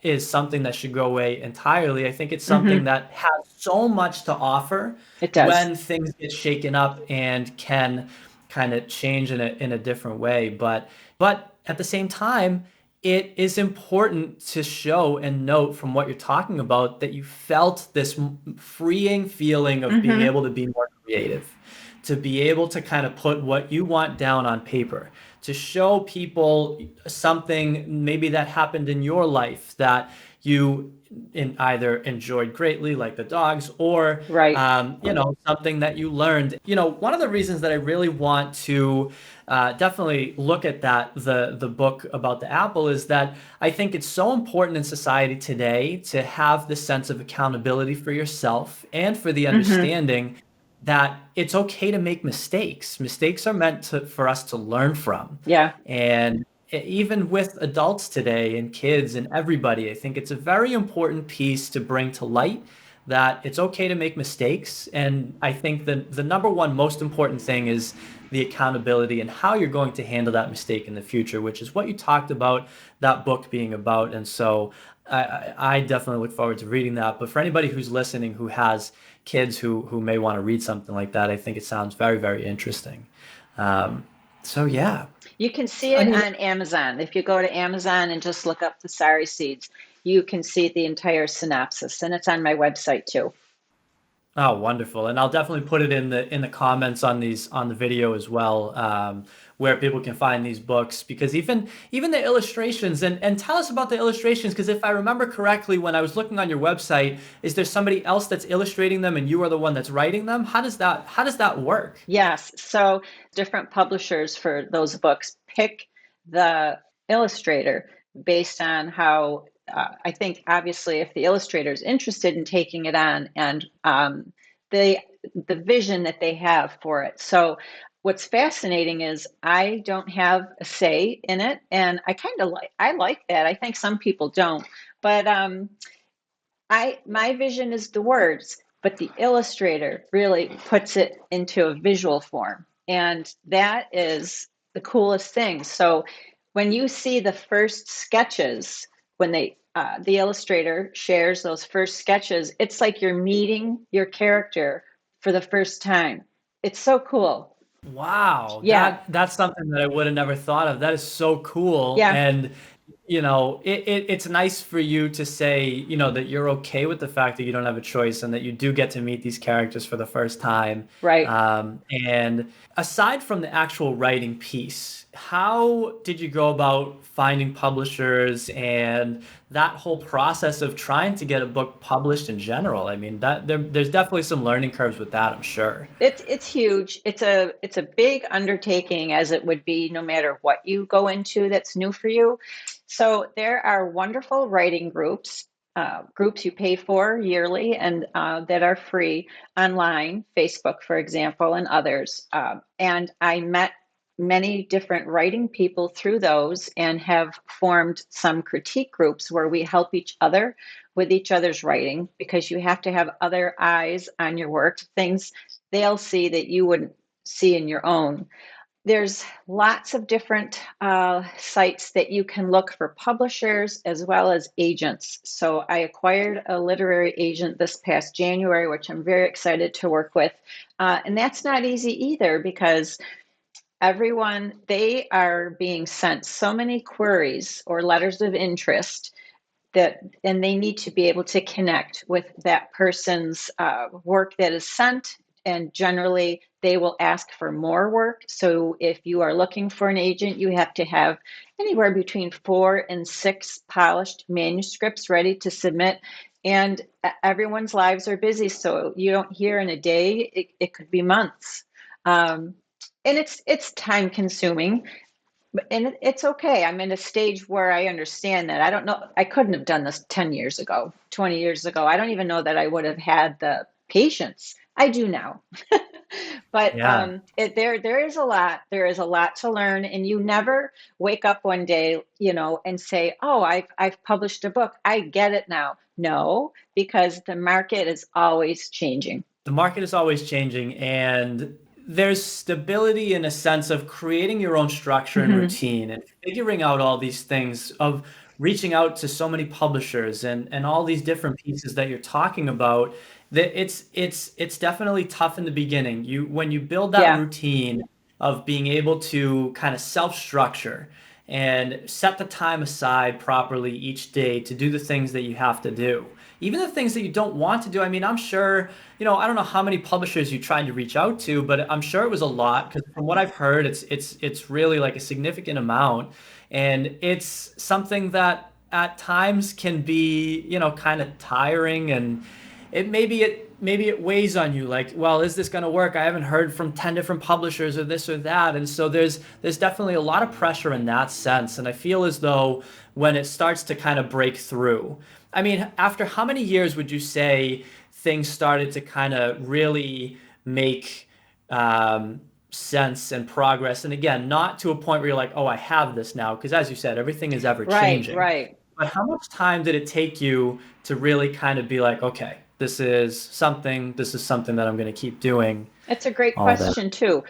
is something that should go away entirely. I think it's something Mm-hmm. that has so much to offer It does. when things get shaken up and can kind of change in a different way. But at the same time, it is important to show and note from what you're talking about that you felt this freeing feeling of being Mm-hmm. able to be more creative, to be able to kind of put what you want down on paper, to show people something maybe that happened in your life that you either enjoyed greatly, like the dogs, or Right. something that you learned. One of the reasons that I really want to definitely look at the book about the apple is that I think it's so important in society today to have this sense of accountability for yourself and for the Mm-hmm. understanding that it's okay to make mistakes. Mistakes are meant for us to learn from. Yeah. And even with adults today and kids and everybody, I think it's a very important piece to bring to light that it's okay to make mistakes. And I think that the number one most important thing is the accountability and how you're going to handle that mistake in the future, which is what you talked about that book being about. And so I definitely look forward to reading that. But for anybody who's listening who has kids who may want to read something like that, I think it sounds very, very interesting. Um, so yeah, You can see I it mean, on Amazon. If you go to Amazon and just look up the Sorry Seeds, you can see the entire synopsis, and it's on my website too. oh, wonderful. And I'll definitely put it in the comments on the video as well, where people can find these books because even the illustrations and tell us about the illustrations because if I remember correctly, when I was looking on your website, is there somebody else that's illustrating them and you are the one that's writing them? How does that work? Yes. So different publishers for those books pick the illustrator based on how I think obviously if the illustrator is interested in taking it on and the the vision that they have for it. So what's fascinating is I don't have a say in it, and I like that. I think some people don't, but I my vision is the words, but the illustrator really puts it into a visual form. And that is the coolest thing. So when you see the first sketches, when the illustrator shares those first sketches, it's like you're meeting your character for the first time. It's so cool. Wow, Yeah. that's something that I would have never thought of. That is so cool. Yeah. And it's nice for you to say, that you're okay with the fact that you don't have a choice and that you do get to meet these characters for the first time. Right. And aside from the actual writing piece, how did you go about finding publishers and that whole process of trying to get a book published in general? I mean, there's definitely some learning curves with that, I'm sure. It's huge. It's a big undertaking, as it would be no matter what you go into that's new for you. So there are wonderful writing groups you pay for yearly and that are free online, Facebook, for example, and others. And I met many different writing people through those and have formed some critique groups where we help each other with each other's writing, because you have to have other eyes on your work, things they'll see that you wouldn't see in your own. There's lots of different sites that you can look for publishers as well as agents. So I acquired a literary agent this past January, which I'm very excited to work with. And that's not easy either, because they are being sent so many queries or letters of interest and they need to be able to connect with that person's work that is sent. And generally, they will ask for more work. So if you are looking for an agent, you have to have anywhere between 4 and 6 polished manuscripts ready to submit. And everyone's lives are busy, so you don't hear in a day. It could be months. And it's time consuming, and it's okay. I'm in a stage where I understand that. I don't know. I couldn't have done this 10 years ago, 20 years ago. I don't even know that I would have had the patience. I do now. But Yeah. there is a lot. There is a lot to learn, and you never wake up one day, and say, "Oh, I've published a book. I get it now." No, because the market is always changing. The market is always changing, and there's stability in a sense of creating your own structure and Hmm. routine and figuring out all these things of reaching out to so many publishers and all these different pieces that you're talking about. That it's definitely tough in the beginning. When you build that Yeah. routine of being able to kind of self-structure and set the time aside properly each day to do the things that you have to do. Even the things that you don't want to do. I mean, I'm sure, I don't know how many publishers you tried to reach out to, but I'm sure it was a lot because from what I've heard, it's really like a significant amount. And it's something that at times can be, kind of tiring, and maybe it weighs on you like, well, is this going to work? I haven't heard from 10 different publishers or this or that. And so there's definitely a lot of pressure in that sense. And I feel as though when it starts to kind of break through, I mean, after how many years would you say things started to kind of really make sense and progress? And again, not to a point where you're like, oh, I have this now, because as you said, everything is ever Right, changing. right. But how much time did it take you to really kind of be like, okay, this is something that I'm going to keep doing, That's a great all that? question too.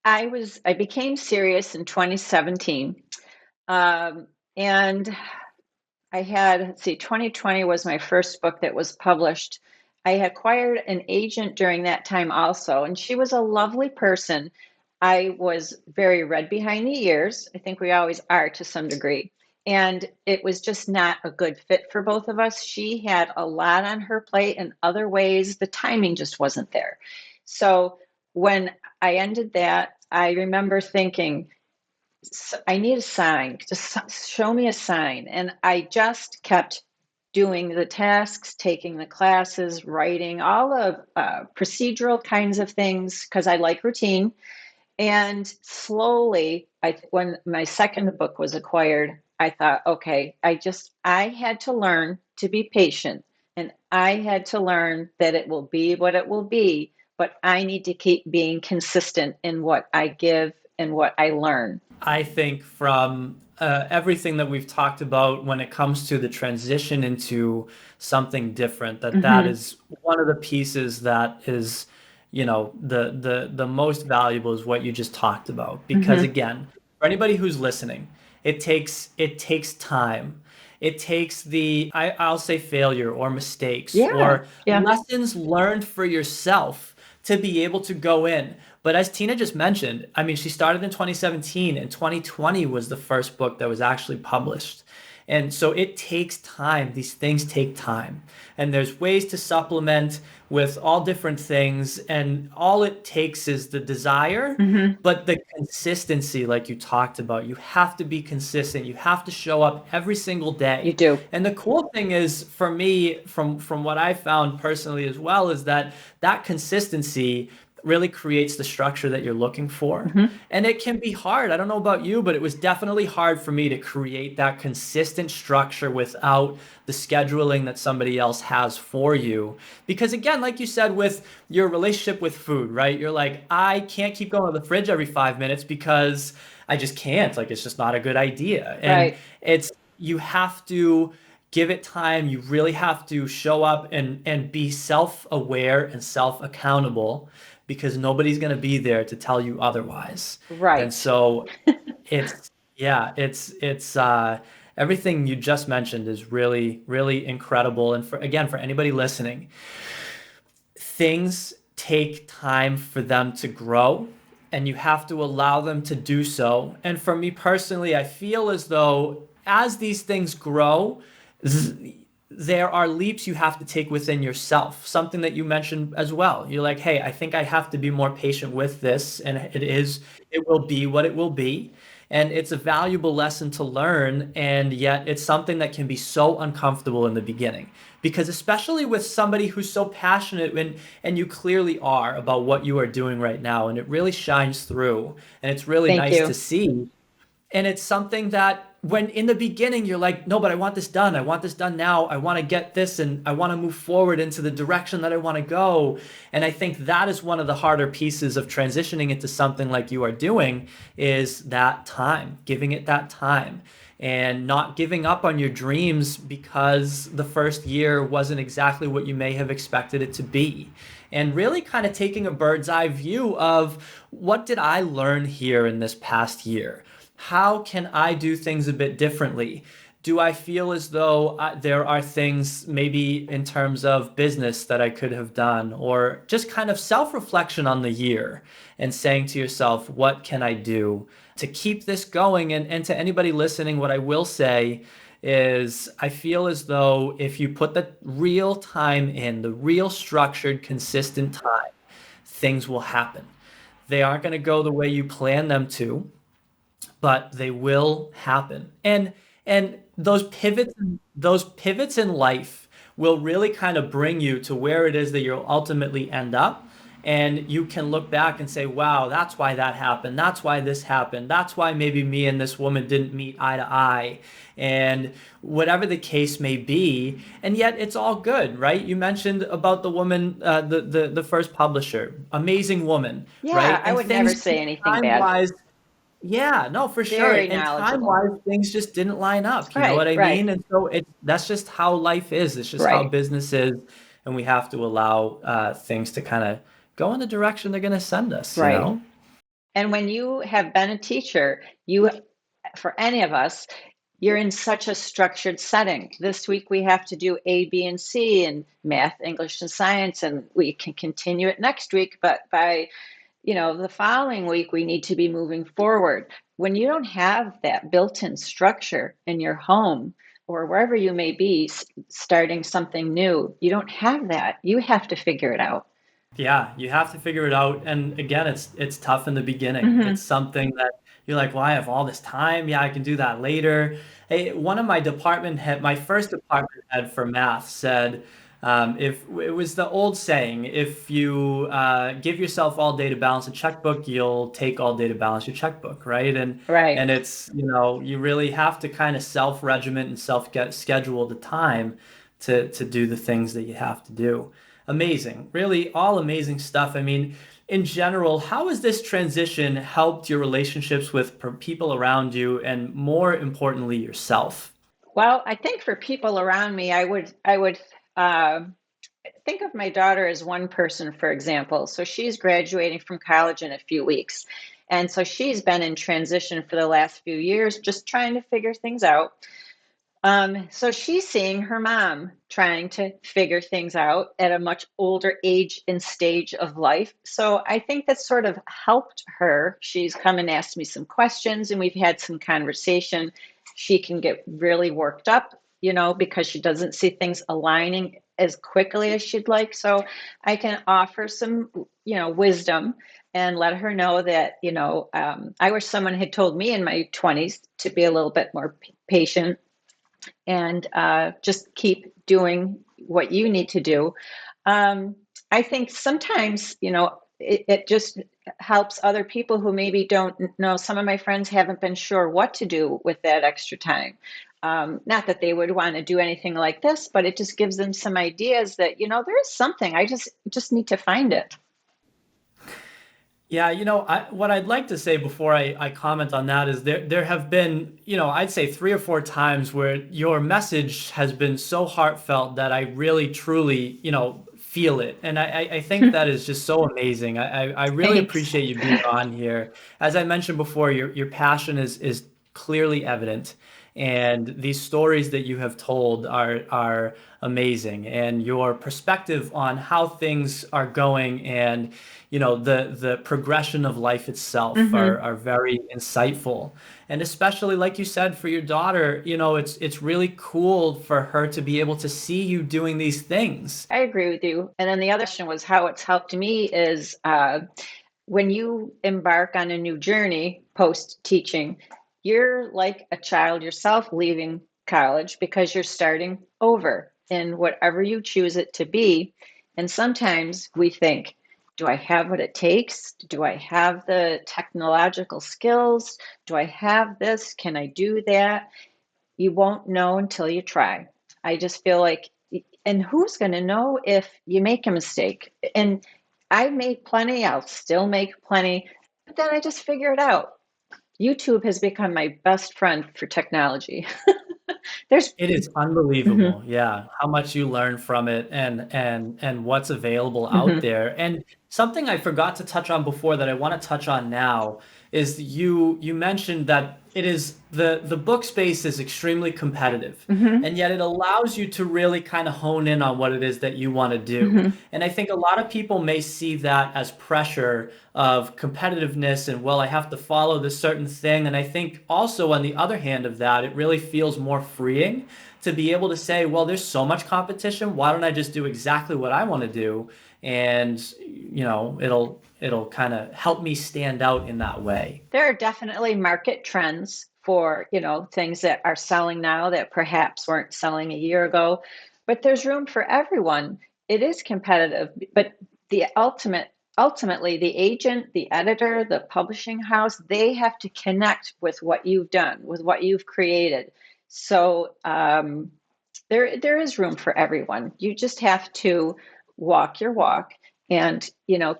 I became serious in 2017. Um, and let's see, 2020 was my first book that was published. I had acquired an agent during that time also, and she was a lovely person. I was very red behind the ears. I think we always are to some degree. And it was just not a good fit for both of us. She had a lot on her plate in other ways. The timing just wasn't there. So when I ended that, I remember thinking, I need a sign. Just show me a sign. And I just kept doing the tasks, taking the classes, writing, all of procedural kinds of things because I like routine. And slowly, when my second book was acquired, I thought, okay, I had to learn to be patient, and I had to learn that it will be what it will be, but I need to keep being consistent in what I give and what I learn. I think from everything that we've talked about when it comes to the transition into something different, that Hmm. is one of the pieces that is, the most valuable is what you just talked about. Because Hmm. again, for anybody who's listening, it takes time. It takes I'll say failure or mistakes Yeah, or yeah. lessons learned for yourself to be able to go in. But as Tina just mentioned, I mean, she started in 2017 and 2020 was the first book that was actually published. And so it takes time. These things take time. And there's ways to supplement with all different things. And all it takes is the desire, Hmm. but the consistency, like you talked about. You have to be consistent. You have to show up every single You day. do. And the cool thing is, for me, from what I found personally as well, is that that consistency really creates the structure that you're looking for. Hmm. And it can be hard. I don't know about you, but it was definitely hard for me to create that consistent structure without the scheduling that somebody else has for you. Because again, like you said, with your relationship with food, right? You're like, I can't keep going to the fridge every 5 minutes because I just can't. Like, it's just not a good idea. And Right. it's, you have to give it time. You really have to show up and be self-aware and self-accountable because nobody's going to be there to tell you otherwise. And Right. so it's, yeah, everything you just mentioned is really, really incredible. And for, again, for anybody listening, things take time for them to grow and you have to allow them to do so. And for me personally, I feel as though as these things grow, there are leaps you have to take within yourself. Something that you mentioned as well. You're like, hey, I think I have to be more patient with this, and it will be what it will be. And it's a valuable lesson to learn, and yet it's something that can be so uncomfortable in the beginning. Because especially with somebody who's so passionate and you clearly are about what you are doing right now, and it really shines through, and it's really Thank nice to you. see. And it's something that when in the beginning you're like, no, but I want this done. I want this done now. I want to get this and I want to move forward into the direction that I want to go. And I think that is one of the harder pieces of transitioning into something like you are doing is that time, giving it that time and not giving up on your dreams because the first year wasn't exactly what you may have expected it to be. And really kind of taking a bird's eye view of what did I learn here in this past year? How can I do things a bit differently? Do I feel as though there are things maybe in terms of business that I could have done, or just kind of self reflection on the year and saying to yourself, what can I do to keep this going? And to anybody listening, what I will say is I feel as though if you put the real time in, the real structured, consistent time, things will happen. They aren't going to go the way you plan them to, but they will happen. And those pivots in life will really kind of bring you to where it is that you'll ultimately end up. And you can look back and say, wow, that's why that happened. That's why this happened. That's why maybe me and this woman didn't meet eye to eye. And whatever the case may be. And yet it's all good, right? You mentioned about the woman, the first publisher, amazing woman, Yeah, right? I And would never things say anything time bad. wise, yeah, no, for sure. Very And knowledgeable. time-wise, things just didn't line up. You know Right, what I right, mean? And so that's just how life is. It's just how right, business is, and we have to allow things to kind of go in the direction they're going to send us, you right. know? And when you have been a teacher, you, for any of us, you're in such a structured setting. This week we have to do A, B, and C in math, English, and science, and we can continue it next week. But by the following week, we need to be moving forward. When you don't have that built-in structure in your home or wherever you may be starting something new, you don't have that. You have to figure it out. Yeah, you have to figure it out. And again, it's tough in the beginning. It's Hmm. something that you're like, well, I have all this time. Yeah, I can do that later. Hey, one of my first department head for math said, if it was the old saying, if you give yourself all day to balance a checkbook, you'll take all day to balance your checkbook, right? And Right. it's, you really have to kind of self-regiment and self-schedule the time to do the things that you have to do. Amazing. Really, all amazing stuff. I mean, in general, how has this transition helped your relationships with people around you and more importantly, yourself? Well, I think for people around me, I would uh, think of my daughter as one person, for example. So she's graduating from college in a few weeks. And so she's been in transition for the last few years, just trying to figure things out. So she's seeing her mom trying to figure things out at a much older age and stage of life. So I think that sort of helped her. She's come and asked me some questions, and we've had some conversation. she can get really worked up, because she doesn't see things aligning as quickly as she'd like. So I can offer some, wisdom and let her know that, I wish someone had told me in my 20s to be a little bit more patient and just keep doing what you need to do. I think sometimes, it just helps other people who maybe don't know. Some of my friends haven't been sure what to do with that extra time. Not that they would want to do anything like this, but it just gives them some ideas that, there is something. I just need to find it. Yeah, what I'd like to say before I comment on that is there have been, I'd say 3 or 4 times where your message has been so heartfelt that I really truly, feel it. And I think that is just so amazing. I really Thanks. appreciate you being on here. As I mentioned before, your passion is clearly evident. And these stories that you have told are amazing. And your perspective on how things are going and the progression of life itself Mm-hmm. are very insightful. And especially like you said for your daughter, it's really cool for her to be able to see you doing these things. I agree with you. And then the other question was how it's helped me is when you embark on a new journey post teaching, you're like a child yourself leaving college because you're starting over in whatever you choose it to be. And sometimes we think, do I have what it takes? Do I have the technological skills? Do I have this? Can I do that? You won't know until you try. I just feel like, and who's going to know if you make a mistake? And I made plenty, I'll still make plenty, but then I just figure it out. YouTube has become my best friend for technology. There's, It is mhm, unbelievable, yeah, how much you learn from it and what's available out mhm, there. And something I forgot to touch on before that I want to touch on now is you mentioned that it is the book space is extremely competitive, mhm, and yet it allows you to really kind of hone in on what it is that you want to do. mhm. And I think a lot of people may see that as pressure of competitiveness and, well, I have to follow this certain thing. And I think also on the other hand of that, it really feels more freeing to be able to say, well, there's so much competition. Why don't I just do exactly what I want to do? And, it'll kind of help me stand out in that way. There are definitely market trends for, things that are selling now that perhaps weren't selling a year ago, but there's room for everyone. It is competitive, but the ultimately the agent, the editor, the publishing house, they have to connect with what you've done, with what you've created. So there is room for everyone. You just have to walk your walk and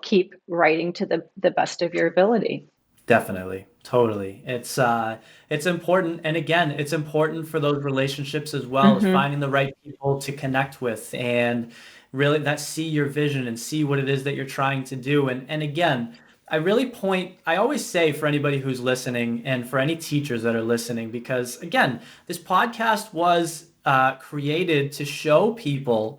keep writing to the best of your ability. Definitely. Totally. It's important, and again, it's important for those relationships as well as Hmm. finding the right people to connect with and really that see your vision and see what it is that you're trying to do. And again, I always say for anybody who's listening and for any teachers that are listening, because again, this podcast was created to show people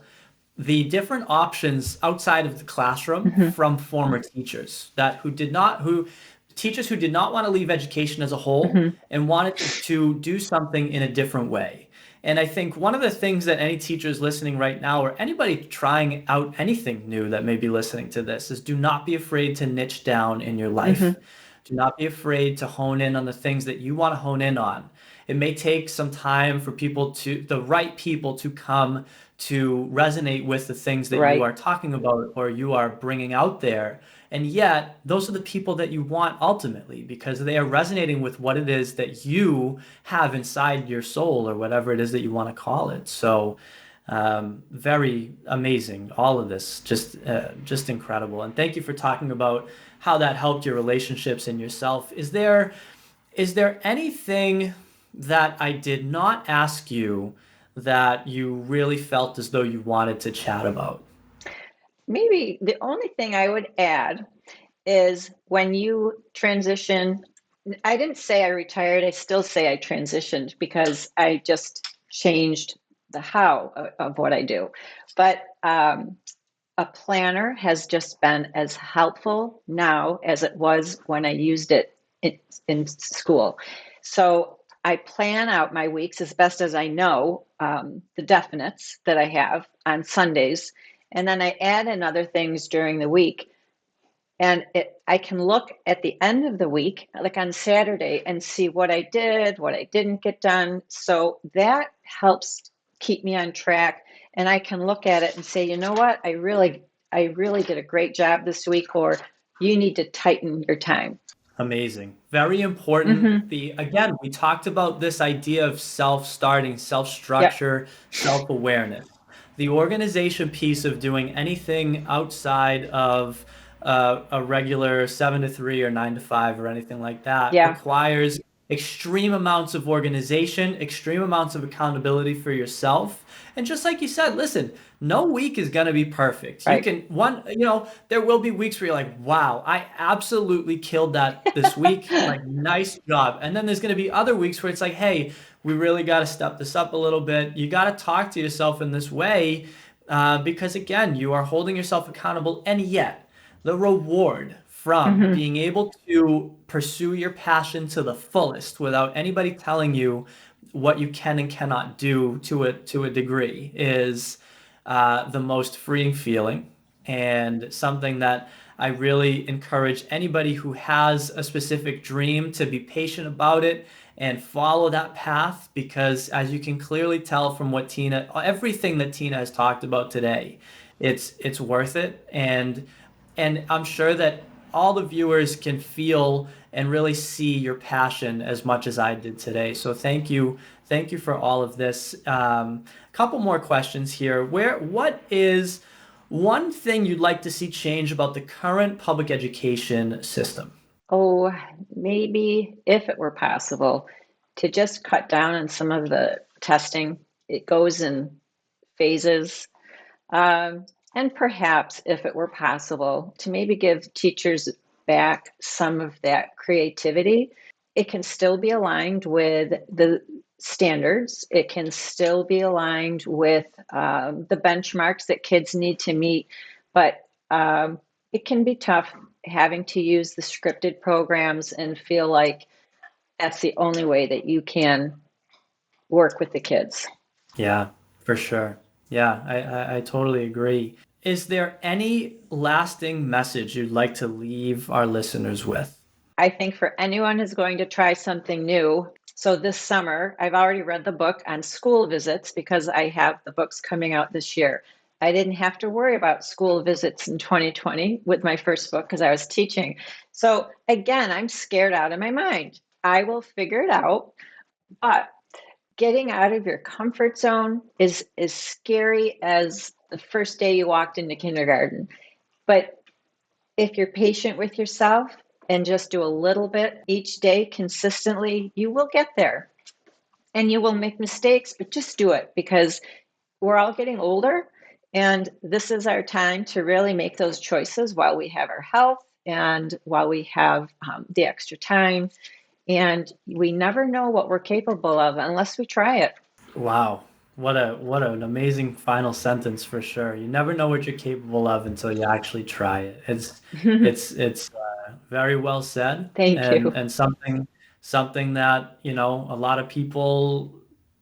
the different options outside of the classroom Hmm. from former teachers that who did not who teachers who did not want to leave education as a whole Hmm. and wanted to do something in a different way. And I think one of the things that any teachers listening right now or anybody trying out anything new that may be listening to this is do not be afraid to niche down in your life. Hmm. Do not be afraid to hone in on the things that you want to hone in on. It may take some time for the right people to come to resonate with the things that you Right. are talking about or you are bringing out there. And yet, those are the people that you want ultimately because they are resonating with what it is that you have inside your soul or whatever it is that you want to call it. So, very amazing. All of this, just incredible. And thank you for talking about how that helped your relationships and yourself. Is there anything that I did not ask you that you really felt as though you wanted to chat about? Maybe the only thing I would add is when you transition, I didn't say I retired, I still say I transitioned because I just changed the how of what I do. But a planner has just been as helpful now as it was when I used it in school. So I plan out my weeks as best as I know, the definites that I have on Sundays. And then I add in other things during the week. And I can look at the end of the week, like on Saturday, and see what I did, what I didn't get done. So that helps keep me on track. And I can look at it and say, you know what, I really did a great job this week, or you need to tighten your time. Amazing. Very important. Mm-hmm. Again, we talked about this idea of self-starting, Yep. self-structure, self-awareness. The organization piece of doing anything outside of a regular 7 to 3 or 9 to 5 or anything like that Yeah. requires extreme amounts of organization, extreme amounts of accountability for yourself. And just like you said, listen, no week is going to be perfect. You Right. can there will be weeks where you're like, wow, I absolutely killed that this week. Like, nice job. And then there's going to be other weeks where it's like, hey, we really got to step this up a little bit. You got to talk to yourself in this way because, again, you are holding yourself accountable. And yet, the reward from Mm-hmm. being able to pursue your passion to the fullest without anybody telling you what you can and cannot do to a degree is the most freeing feeling, and something that I really encourage anybody who has a specific dream to be patient about it and follow that path, because as you can clearly tell from everything that Tina has talked about today, it's worth it. And I'm sure that all the viewers can feel and really see your passion as much as I did today. So thank you for all of this. Couple more questions here. What is one thing you'd like to see change about the current public education system? Oh, maybe if it were possible to just cut down on some of the testing. It goes in phases. And perhaps if it were possible to maybe give teachers back some of that creativity. It can still be aligned with the standards. It can still be aligned with the benchmarks that kids need to meet, but it can be tough having to use the scripted programs and feel like that's the only way that you can work with the kids. Yeah, for sure. Yeah, I totally agree. Is there any lasting message you'd like to leave our listeners with? I think for anyone who's going to try something new. So this summer, I've already read the book on school visits because I have the books coming out this year. I didn't have to worry about school visits in 2020 with my first book because I was teaching. So again, I'm scared out of my mind. I will figure it out, but getting out of your comfort zone is as scary as the first day you walked into kindergarten. But if you're patient with yourself and just do a little bit each day consistently, you will get there. And you will make mistakes, but just do it because we're all getting older. And this is our time to really make those choices while we have our health and while we have the extra time. And we never know what we're capable of unless we try it. Wow. What an amazing final sentence for sure. You never know what you're capable of until you actually try it. It's very well said, Thank and you. and something that, a lot of people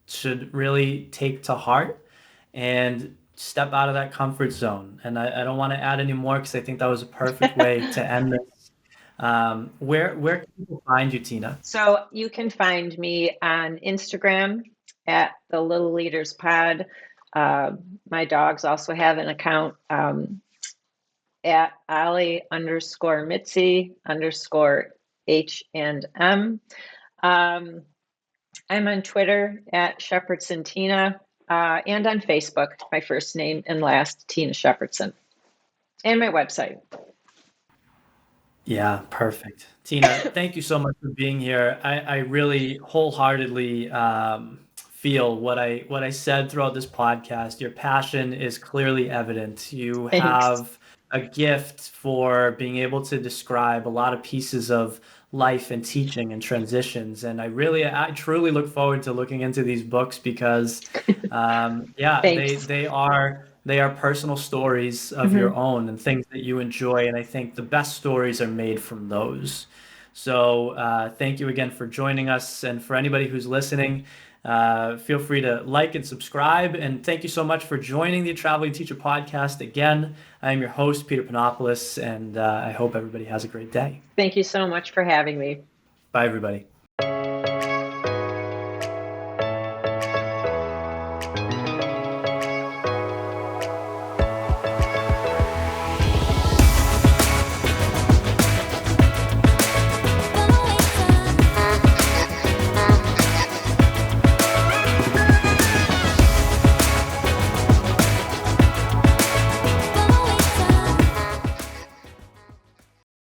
should really take to heart and step out of that comfort zone. And I don't want to add any more because I think that was a perfect way to end this. Where can people find you, Tina? So you can find me on Instagram at the Lil Leaders Pod. My dogs also have an account at Ali_Mitzi_H&M. I'm on Twitter at Shephardson Tina and on Facebook, my first name and last, Tina Shephardson, and my website. Yeah, perfect. Tina, thank you so much for being here. I really wholeheartedly feel what I said throughout this podcast. Your passion is clearly evident. You Thanks. have a gift for being able to describe a lot of pieces of life and teaching and transitions. And I truly look forward to looking into these books because, yeah, Thanks. they are personal stories of your Mm-hmm. own and things that you enjoy. And I think the best stories are made from those. So thank you again for joining us. And for anybody who's listening, feel free to like and subscribe. And thank you so much for joining the Traveling Teacher Podcast. Again, I am your host, Peter Panopoulos, and I hope everybody has a great day. Thank you so much for having me. Bye, everybody.